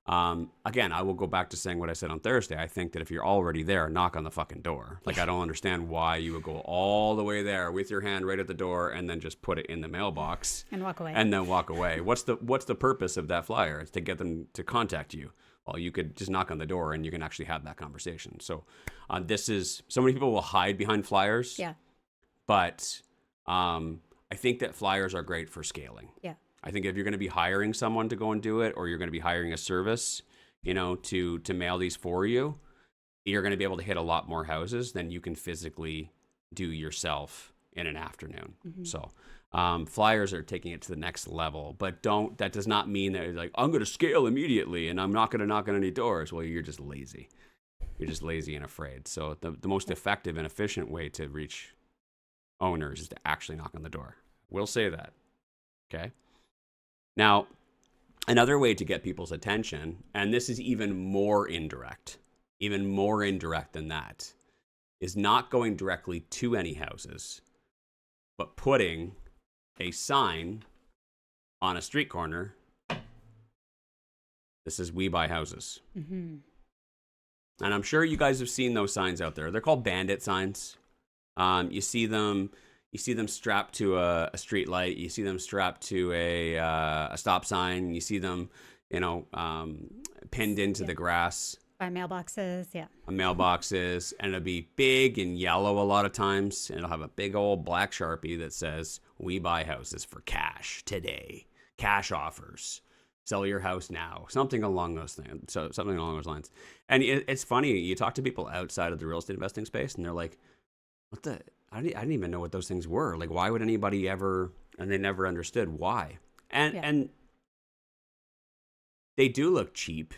Again, I will go back to saying what I said on Thursday. I think that if you're already there, knock on the fucking door. Like, I don't understand why you would go all the way there with your hand right at the door and then just put it in the mailbox and walk away. And then walk away. What's the purpose of that flyer? It's to get them to contact you. Well, you could just knock on the door and you can actually have that conversation. So so many people will hide behind flyers. Yeah. But I think that flyers are great for scaling. Yeah. I think if you're going to be hiring someone to go and do it, or you're going to be hiring a service, you know, to mail these for you, you're going to be able to hit a lot more houses than you can physically do yourself in an afternoon. Mm-hmm. So flyers are taking it to the next level, but that does not mean that it's like, I'm going to scale immediately and I'm not going to knock on any doors. Well, you're just lazy. You're just lazy and afraid. So the most effective and efficient way to reach owners is to actually knock on the door. We'll say that. Okay. Now, another way to get people's attention, and this is even more indirect than that, is not going directly to any houses, but putting a sign on a street corner that says, "We buy houses." Mm-hmm. And I'm sure you guys have seen those signs out there. They're called bandit signs. You see them strapped to a street light. You see them strapped to a stop sign. You see them, you know, pinned into the grass. By mailboxes, yeah. On mailboxes, and it'll be big and yellow a lot of times, and it'll have a big old black Sharpie that says, "We buy houses for cash today. Cash offers. Sell your house now." Something along those things. So something along those lines. And it's funny. You talk to people outside of the real estate investing space, and they're like, "What the? I didn't even know what those things were. Like, why would anybody ever?" And they never understood why. And they do look cheap,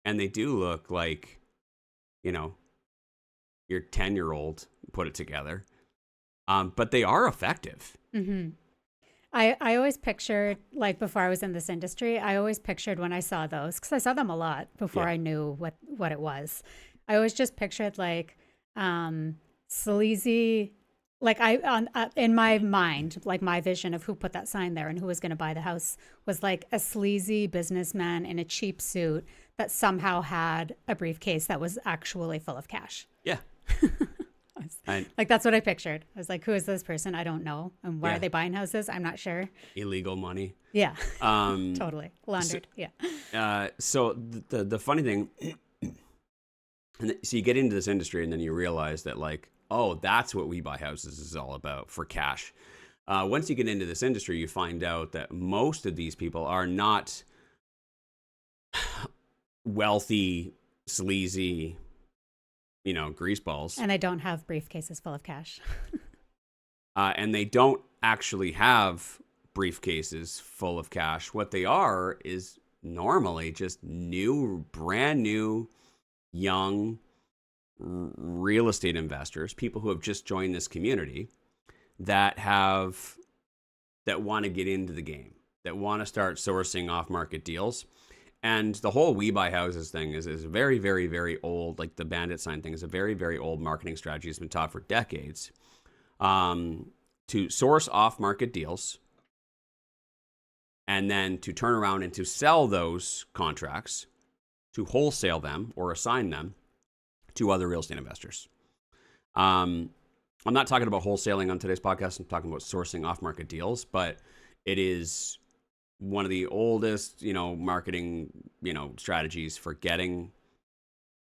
and they do look like, you know, your 10-year-old put it together. But they are effective. Mm-hmm. I always pictured, like, before I was in this industry, I always pictured when I saw those, because I saw them a lot before I knew what it was. I always just pictured like sleazy, like in my mind, like my vision of who put that sign there and who was going to buy the house was like a sleazy businessman in a cheap suit that somehow had a briefcase that was actually full of cash. Yeah. Like, that's what I pictured. I was like, who is this person? I don't know. And why are they buying houses? I'm not sure. Illegal money. Yeah. Totally. Laundered. So the funny thing, so you get into this industry and then you realize that, like, oh, that's what We Buy Houses is all about, for cash. Once you get into this industry, you find out that most of these people are not wealthy, sleazy, greaseballs. And they don't have briefcases full of cash. And they don't actually have briefcases full of cash. What they are is normally just brand new, young real estate investors, people who have just joined this community that want to get into the game, that want to start sourcing off-market deals. And the whole We Buy Houses thing is very, very, very old. Like the bandit sign thing is a very, very old marketing strategy that's been taught for decades, to source off-market deals and then to turn around and to sell those contracts, to wholesale them or assign them to other real estate investors. I'm not talking about wholesaling on today's podcast. I'm talking about sourcing off-market deals, but it is one of the oldest, marketing, strategies for getting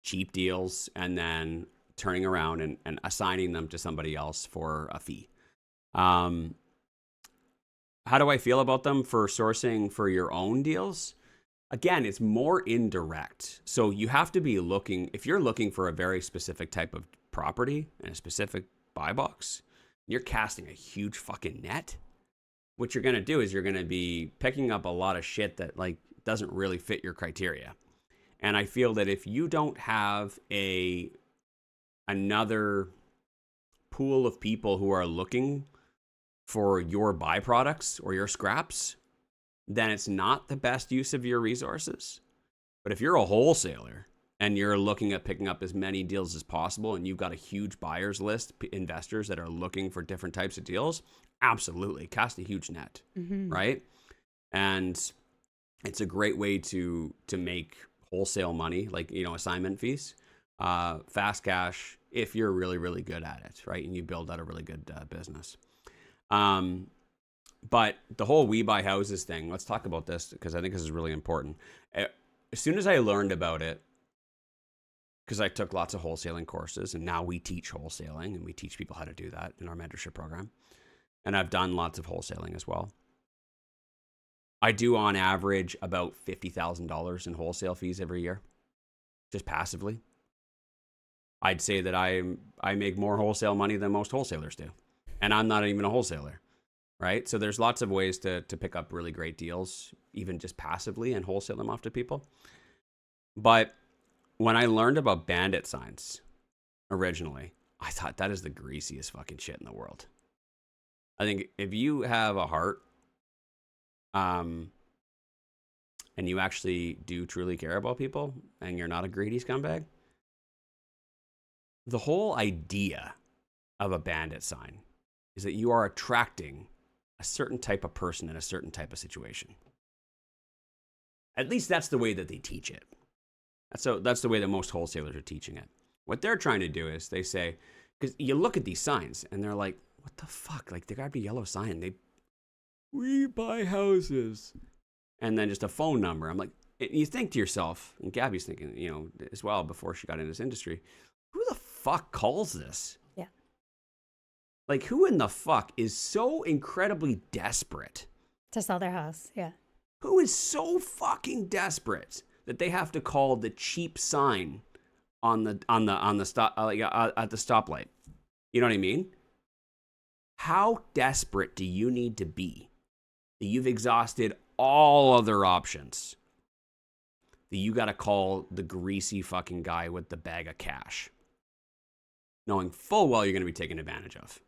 cheap deals and then turning around and assigning them to somebody else for a fee. How do I feel about them for sourcing for your own deals? Again, it's more indirect. So you have to be looking, if you're looking for a very specific type of property and a specific buy box, you're casting a huge fucking net. What you're going to do is you're going to be picking up a lot of shit that doesn't really fit your criteria. And I feel that if you don't have another pool of people who are looking for your byproducts or your scraps, then it's not the best use of your resources. But if you're a wholesaler and you're looking at picking up as many deals as possible and you've got a huge buyers list, investors that are looking for different types of deals, absolutely cast a huge net, right? And it's a great way to make wholesale money, assignment fees, fast cash, if you're really, really good at it, right? And you build out a really good business. But the whole We Buy Houses thing, let's talk about this because I think this is really important. As soon as I learned about it, because I took lots of wholesaling courses and now we teach wholesaling and we teach people how to do that in our mentorship program. And I've done lots of wholesaling as well. I do on average about $50,000 in wholesale fees every year, just passively. I'd say that I make more wholesale money than most wholesalers do. And I'm not even a wholesaler, right? So there's lots of ways to pick up really great deals, even just passively, and wholesale them off to people. But when I learned about bandit signs originally, I thought that is the greasiest fucking shit in the world. I think if you have a heart, and you actually do truly care about people and you're not a greedy scumbag, the whole idea of a bandit sign is that you are attracting a certain type of person in a certain type of situation. At least that's the way that they teach it. That's the way that most wholesalers are teaching it. What they're trying to do is they say, because you look at these signs and they're like, what the fuck? There gotta be a yellow sign. We buy houses. And then just a phone number. I'm like, you think to yourself, and Gabby's thinking, as well before she got in this industry, who the fuck calls this? Yeah. Who in the fuck is so incredibly desperate To sell their house, yeah. Who is so fucking desperate that they have to call the cheap sign on the stop at the stoplight? You know what I mean? How desperate do you need to be that you've exhausted all other options that you got to call the greasy fucking guy with the bag of cash, knowing full well you're going to be taken advantage of,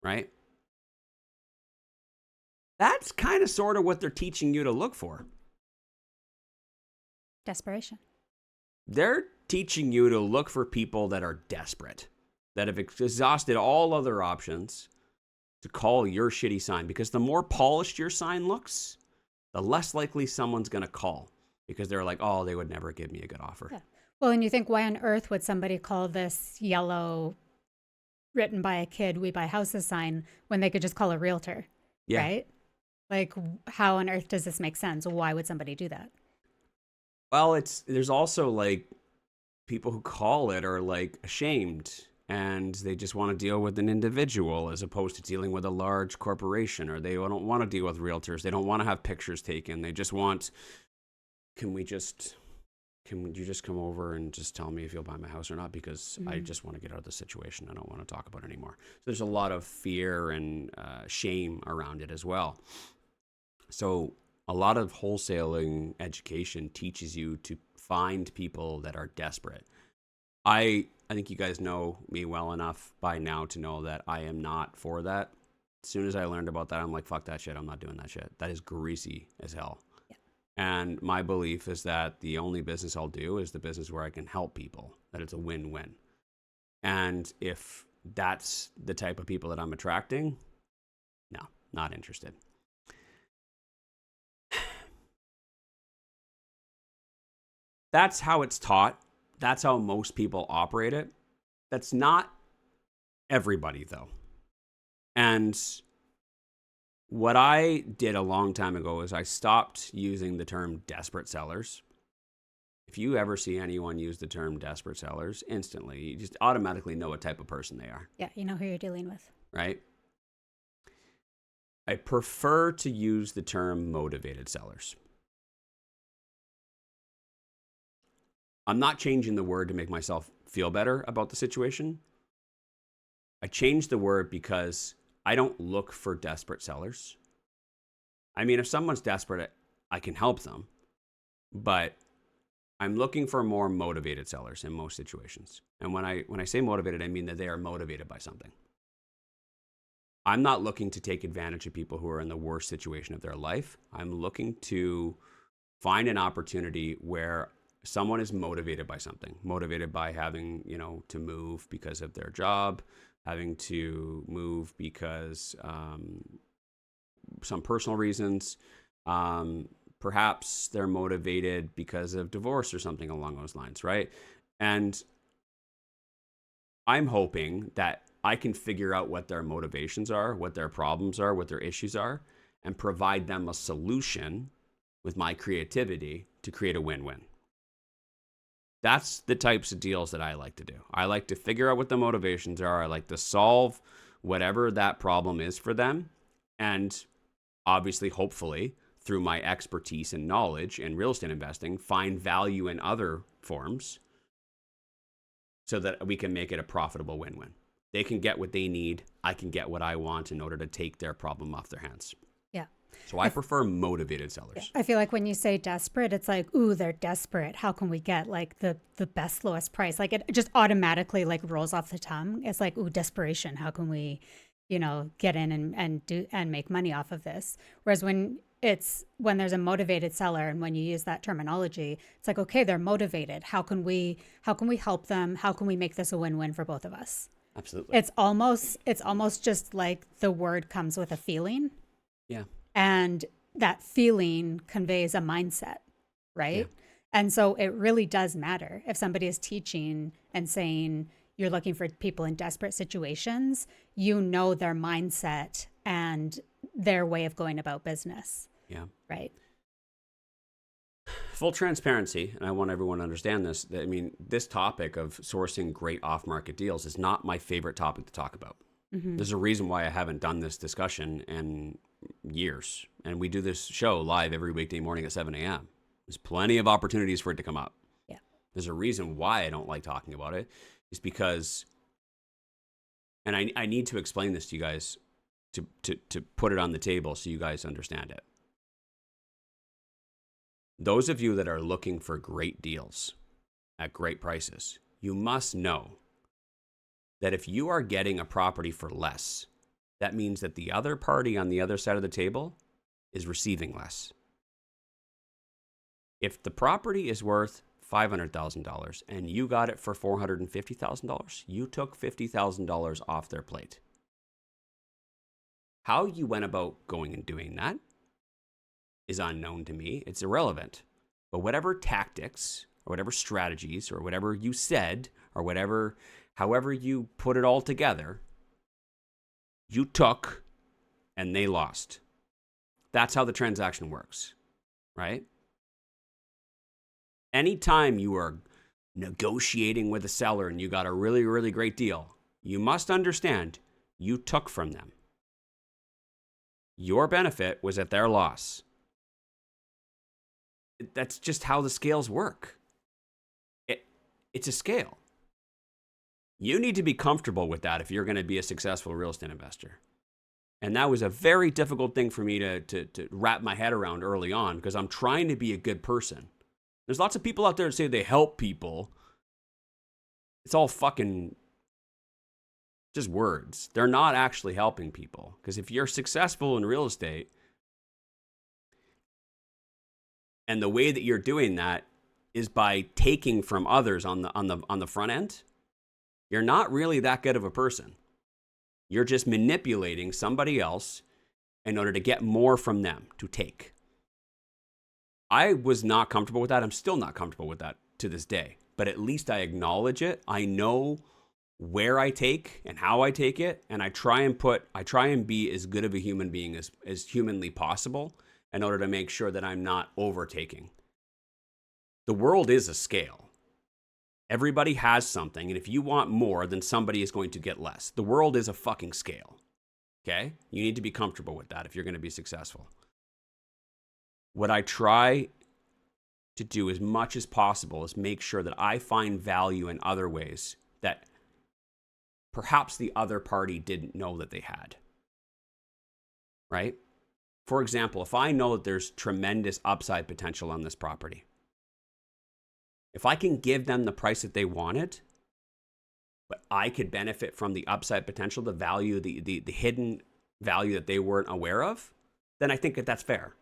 right? That's kind of sort of what they're teaching you to look for. Desperation. They're teaching you to look for people that are desperate, that have exhausted all other options to call your shitty sign. Because the more polished your sign looks, the less likely someone's going to call, because they're like, oh, they would never give me a good offer. Yeah. Well, and you think, why on earth would somebody call this yellow, written by a kid, We Buy Houses sign, when they could just call a realtor, Yeah. right? How on earth does this make sense? Why would somebody do that? Well, there's also people who call it are ashamed, and they just want to deal with an individual as opposed to dealing with a large corporation, or they don't want to deal with realtors. They don't want to have pictures taken. They just want, can we just can you just come over and just tell me if you'll buy my house or not? Because I just want to get out of the situation. I don't want to talk about it anymore. So there's a lot of fear and shame around it as well. So a lot of wholesaling education teaches you to find people that are desperate. I think you guys know me well enough by now to know that I am not for that. As soon as I learned about that, I'm like, fuck that shit. I'm not doing that shit. That is greasy as hell. Yeah. And my belief is that the only business I'll do is the business where I can help people, that it's a win-win. And if that's the type of people that I'm attracting, no, not interested. That's how it's taught. That's how most people operate it. That's not everybody, though. And what I did a long time ago is I stopped using the term desperate sellers. If you ever see anyone use the term desperate sellers, instantly, you just automatically know what type of person they are. Yeah, you know who you're dealing with. Right? I prefer to use the term motivated sellers. I'm not changing the word to make myself feel better about the situation. I changed the word because I don't look for desperate sellers. I mean, if someone's desperate, I can help them. But I'm looking for more motivated sellers in most situations. And when I say motivated, I mean that they are motivated by something. I'm not looking to take advantage of people who are in the worst situation of their life. I'm looking to find an opportunity where someone is motivated by something, motivated by having, to move because of their job, having to move because some personal reasons. Perhaps they're motivated because of divorce or something along those lines, right? And I'm hoping that I can figure out what their motivations are, what their problems are, what their issues are, and provide them a solution with my creativity to create a win-win. That's the types of deals that I like to do. I like to figure out what the motivations are. I like to solve whatever that problem is for them. And obviously, hopefully, through my expertise and knowledge in real estate investing, find value in other forms so that we can make it a profitable win-win. They can get what they need. I can get what I want in order to take their problem off their hands. Yeah. So I prefer motivated sellers. I feel like when you say desperate, it's like, ooh, they're desperate. How can we get like the best, lowest price? Like it just automatically like rolls off the tongue. It's like, ooh, desperation. How can we, get in and make money off of this? Whereas when there's a motivated seller and when you use that terminology, it's like, okay, they're motivated. How can we help them? How can we make this a win-win for both of us? Absolutely. It's almost just like the word comes with a feeling. Yeah. And that feeling conveys a mindset, right? Yeah. And so it really does matter if somebody is teaching and saying you're looking for people in desperate situations, their mindset and their way of going about business. Yeah. Right. Full transparency, and I want everyone to understand this. I mean, this topic of sourcing great off-market deals is not my favorite topic to talk about. Mm-hmm. There's a reason why I haven't done this discussion in years. And we do this show live every weekday morning at 7 a.m. There's plenty of opportunities for it to come up. Yeah. There's a reason why I don't like talking about it. It's because, and I need to explain this to you guys to put it on the table so you guys understand it. Those of you that are looking for great deals at great prices, you must know that if you are getting a property for less, that means that the other party on the other side of the table is receiving less. If the property is worth $500,000 and you got it for $450,000, you took $50,000 off their plate. How you went about going and doing that is unknown to me. It's irrelevant. But whatever tactics or whatever strategies or whatever you said or however you put it all together, you took and they lost. That's how the transaction works, right? Anytime you are negotiating with a seller and you got a really, really great deal, you must understand you took from them. Your benefit was at their loss. That's just how the scales work. It's a scale. You need to be comfortable with that if you're going to be a successful real estate investor. And that was a very difficult thing for me to wrap my head around early on, because I'm trying to be a good person. There's lots of people out there that say they help people. It's all fucking just words. They're not actually helping people. Because if you're successful in real estate, and the way that you're doing that is by taking from others on the front end, you're not really that good of a person. You're just manipulating somebody else in order to get more from them to take. I was not comfortable with that. I'm still not comfortable with that to this day. But at least I acknowledge it. I know where I take and how I take it. And I try and be as good of a human being as humanly possible in order to make sure that I'm not overtaking. The world is a scale. Everybody has something, and if you want more, then somebody is going to get less. The world is a fucking scale, okay? You need to be comfortable with that if you're going to be successful. What I try to do as much as possible is make sure that I find value in other ways that perhaps the other party didn't know that they had, right? For example, if I know that there's tremendous upside potential on this property, if I can give them the price that they wanted, but I could benefit from the upside potential, the value, the hidden value that they weren't aware of, then I think that that's fair.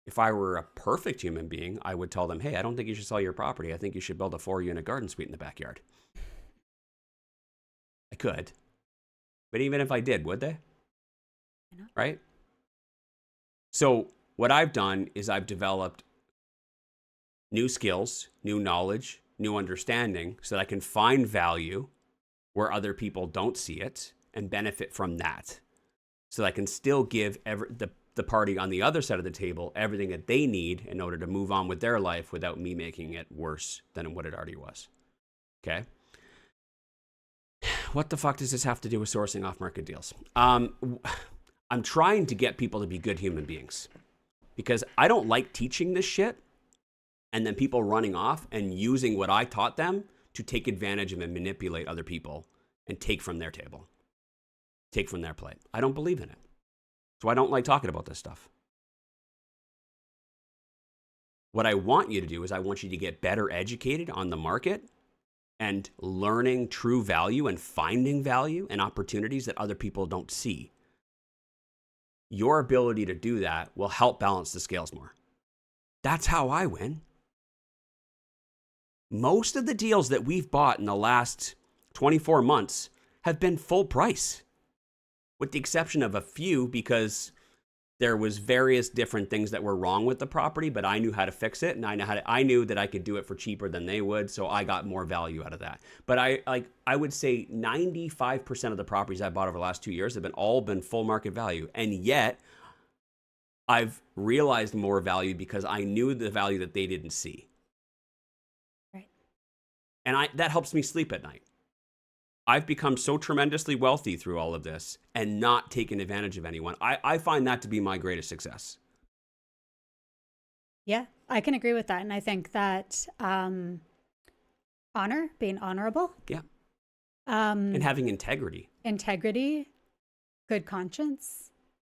If I were a perfect human being, I would tell them, hey, I don't think you should sell your property. I think you should build a 4-unit garden suite in the backyard. I could. But even if I did, would they? Right? So what I've done is I've developed new skills, new knowledge, new understanding so that I can find value where other people don't see it and benefit from that. So that I can still give the party on the other side of the table everything that they need in order to move on with their life without me making it worse than what it already was. Okay? What the fuck does this have to do with sourcing off-market deals? I'm trying to get people to be good human beings because I don't like teaching this shit and then people running off and using what I taught them to take advantage of and manipulate other people and take from their table, take from their plate. I don't believe in it. So I don't like talking about this stuff. What I want you to do is I want you to get better educated on the market and learning true value and finding value and opportunities that other people don't see. Your ability to do that will help balance the scales more. That's how I win. Most of the deals that we've bought in the last 24 months have been full price, with the exception of a few because there was various different things that were wrong with the property, but I knew how to fix it, and I knew that I could do it for cheaper than they would, so I got more value out of that. But I would say 95% of the properties I bought over the last 2 years have all been full market value, and yet I've realized more value because I knew the value that they didn't see. And that helps me sleep at night. I've become so tremendously wealthy through all of this and not taken advantage of anyone. I find that to be my greatest success. Yeah, I can agree with that. And I think that honor, being honorable. Yeah. And having integrity. Integrity, good conscience.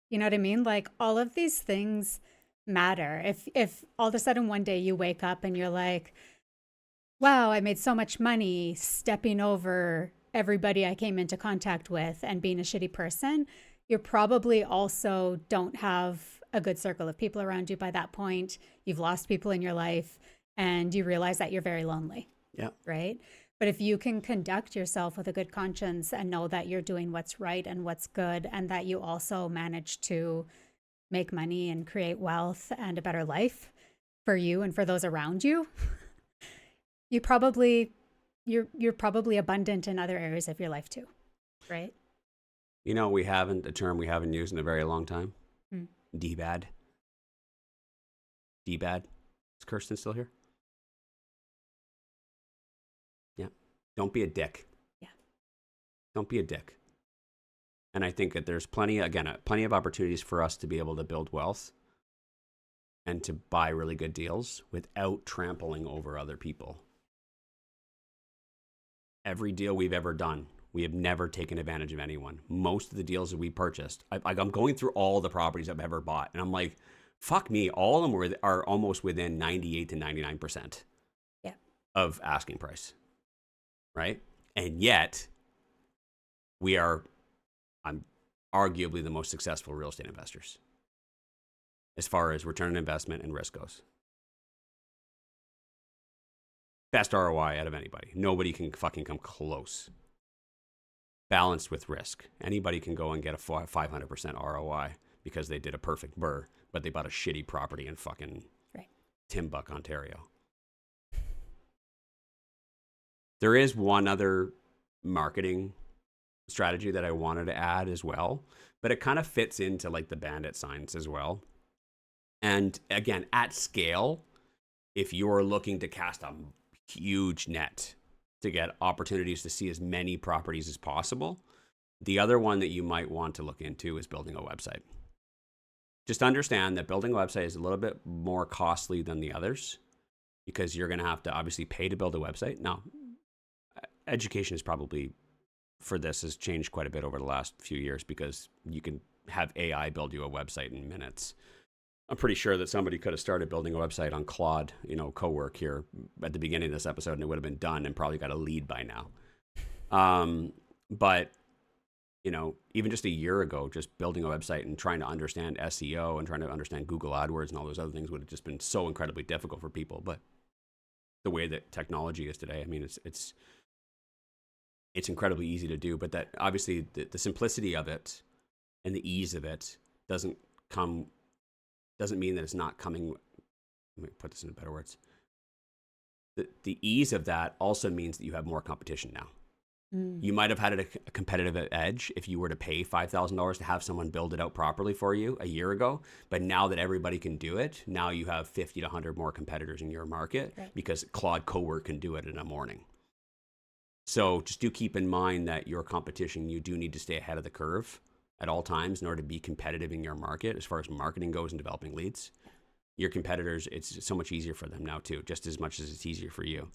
You know what I mean? Like all of these things matter. If all of a sudden one day you wake up and you're like, wow, I made so much money stepping over everybody I came into contact with and being a shitty person, you probably also don't have a good circle of people around you by that point. You've lost people in your life and you realize that you're very lonely. Yeah. Right? But if you can conduct yourself with a good conscience and know that you're doing what's right and what's good, and that you also manage to make money and create wealth and a better life for you and for those around you, you're probably abundant in other areas of your life too, right? You know, a term we haven't used in a very long time. D-bad. D-bad. Is Kirsten still here? Yeah. Don't be a dick. Yeah. Don't be a dick. And I think that there's plenty of opportunities for us to be able to build wealth and to buy really good deals without trampling over other people every deal we've ever done, we have never taken advantage of anyone. Most of the deals that we purchased, I'm going through all the properties I've ever bought, and I'm like, fuck me, all of them are almost within 98 to 99% of asking price, right? And yet, I'm arguably the most successful real estate investors as far as return on investment and risk goes. Best ROI out of anybody. Nobody can fucking come close. Balanced with risk. Anybody can go and get a 500% ROI because they did a perfect burr, but they bought a shitty property in fucking Timbuk, Ontario. There is one other marketing strategy that I wanted to add as well, but it kind of fits into like the bandit signs as well. And again, at scale, if you're looking to cast a huge net to get opportunities to see as many properties as possible, the other one that you might want to look into is building a website. Just understand that building a website is a little bit more costly than the others because you're going to have to obviously pay to build a website. Now, education is probably for this has changed quite a bit over the last few years because you can have AI build you a website in minutes. I'm pretty sure that somebody could have started building a website on Claude, co-work here at the beginning of this episode, and it would have been done and probably got a lead by now. But, even just a year ago, just building a website and trying to understand SEO and trying to understand Google AdWords and all those other things would have just been so incredibly difficult for people. But the way that technology is today, I mean, it's incredibly easy to do. But that obviously the simplicity of it and the ease of it doesn't mean that it's not coming. Let me put this in better words. The ease of that also means that you have more competition now. You might have had a competitive edge if you were to pay $5,000 to have someone build it out properly for you a year ago. But now that everybody can do it, now you have 50 to 100 more competitors in your market because Claude Cowork can do it in a morning. So just do keep in mind that your competition, you do need to stay ahead of the curve at all times in order to be competitive in your market as far as marketing goes and developing leads. Your competitors, it's so much easier for them now too, just as much as it's easier for you.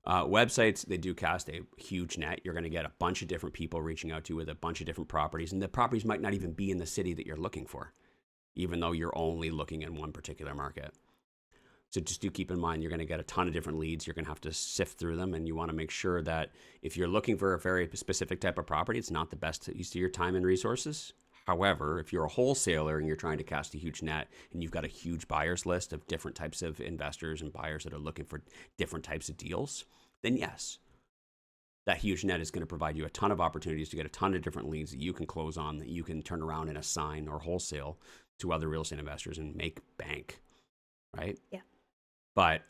Websites, they do cast a huge net. You're going to get a bunch of different people reaching out to you with a bunch of different properties, and the properties might not even be in the city that you're looking for, even though you're only looking in one particular market. So just do keep in mind, you're going to get a ton of different leads. You're going to have to sift through them, and you want to make sure that if you're looking for a very specific type of property, it's not the best use of your time and resources. However, if you're a wholesaler and you're trying to cast a huge net and you've got a huge buyers list of different types of investors and buyers that are looking for different types of deals, then yes, that huge net is going to provide you a ton of opportunities to get a ton of different leads that you can close on, that you can turn around and assign or wholesale to other real estate investors and make bank, right? Yeah. But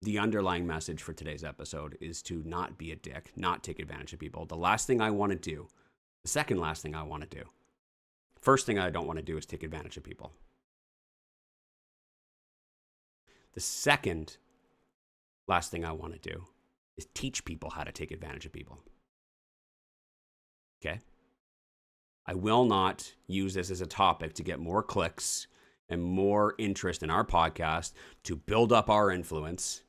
the underlying message for today's episode is to not be a dick, not take advantage of people. The last thing I want to do, the second last thing I want to do, first thing I don't want to do is take advantage of people. The second last thing I want to do is teach people how to take advantage of people. Okay? I will not use this as a topic to get more clicks and more interest in our podcast to build up our influence.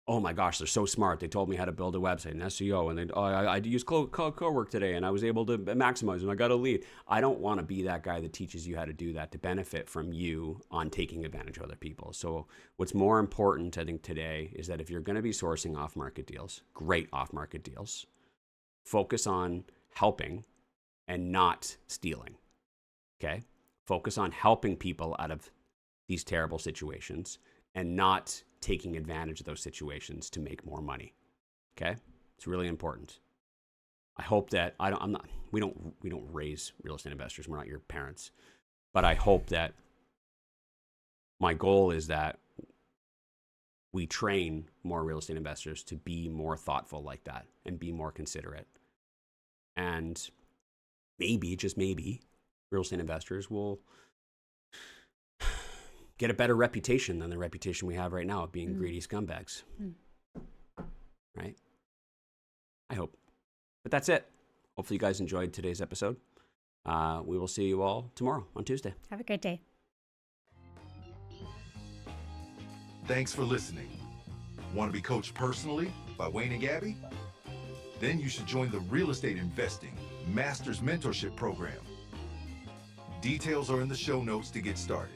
Oh my gosh, they're so smart. They told me how to build a website and SEO, and I used Cowork today, and I was able to maximize, and I got a lead. I don't want to be that guy that teaches you how to do that to benefit from you on taking advantage of other people. So what's more important, I think, today is that if you're going to be sourcing off-market deals, great off-market deals, focus on helping and not stealing, okay? Focus on helping people out of these terrible situations and not taking advantage of those situations to make more money. Okay? It's really important. I hope that we don't raise real estate investors. We're not your parents. But I hope that my goal is that we train more real estate investors to be more thoughtful like that and be more considerate. And maybe, just maybe, real estate investors will get a better reputation than the reputation we have right now of being greedy scumbags. Right? I hope. But that's it. Hopefully you guys enjoyed today's episode. We will see you all tomorrow on Tuesday. Have a great day. Thanks for listening. Want to be coached personally? by Wayne and Gabby? Then you should join the Real Estate Investing Masters Mentorship Program. Details are in the show notes to get started.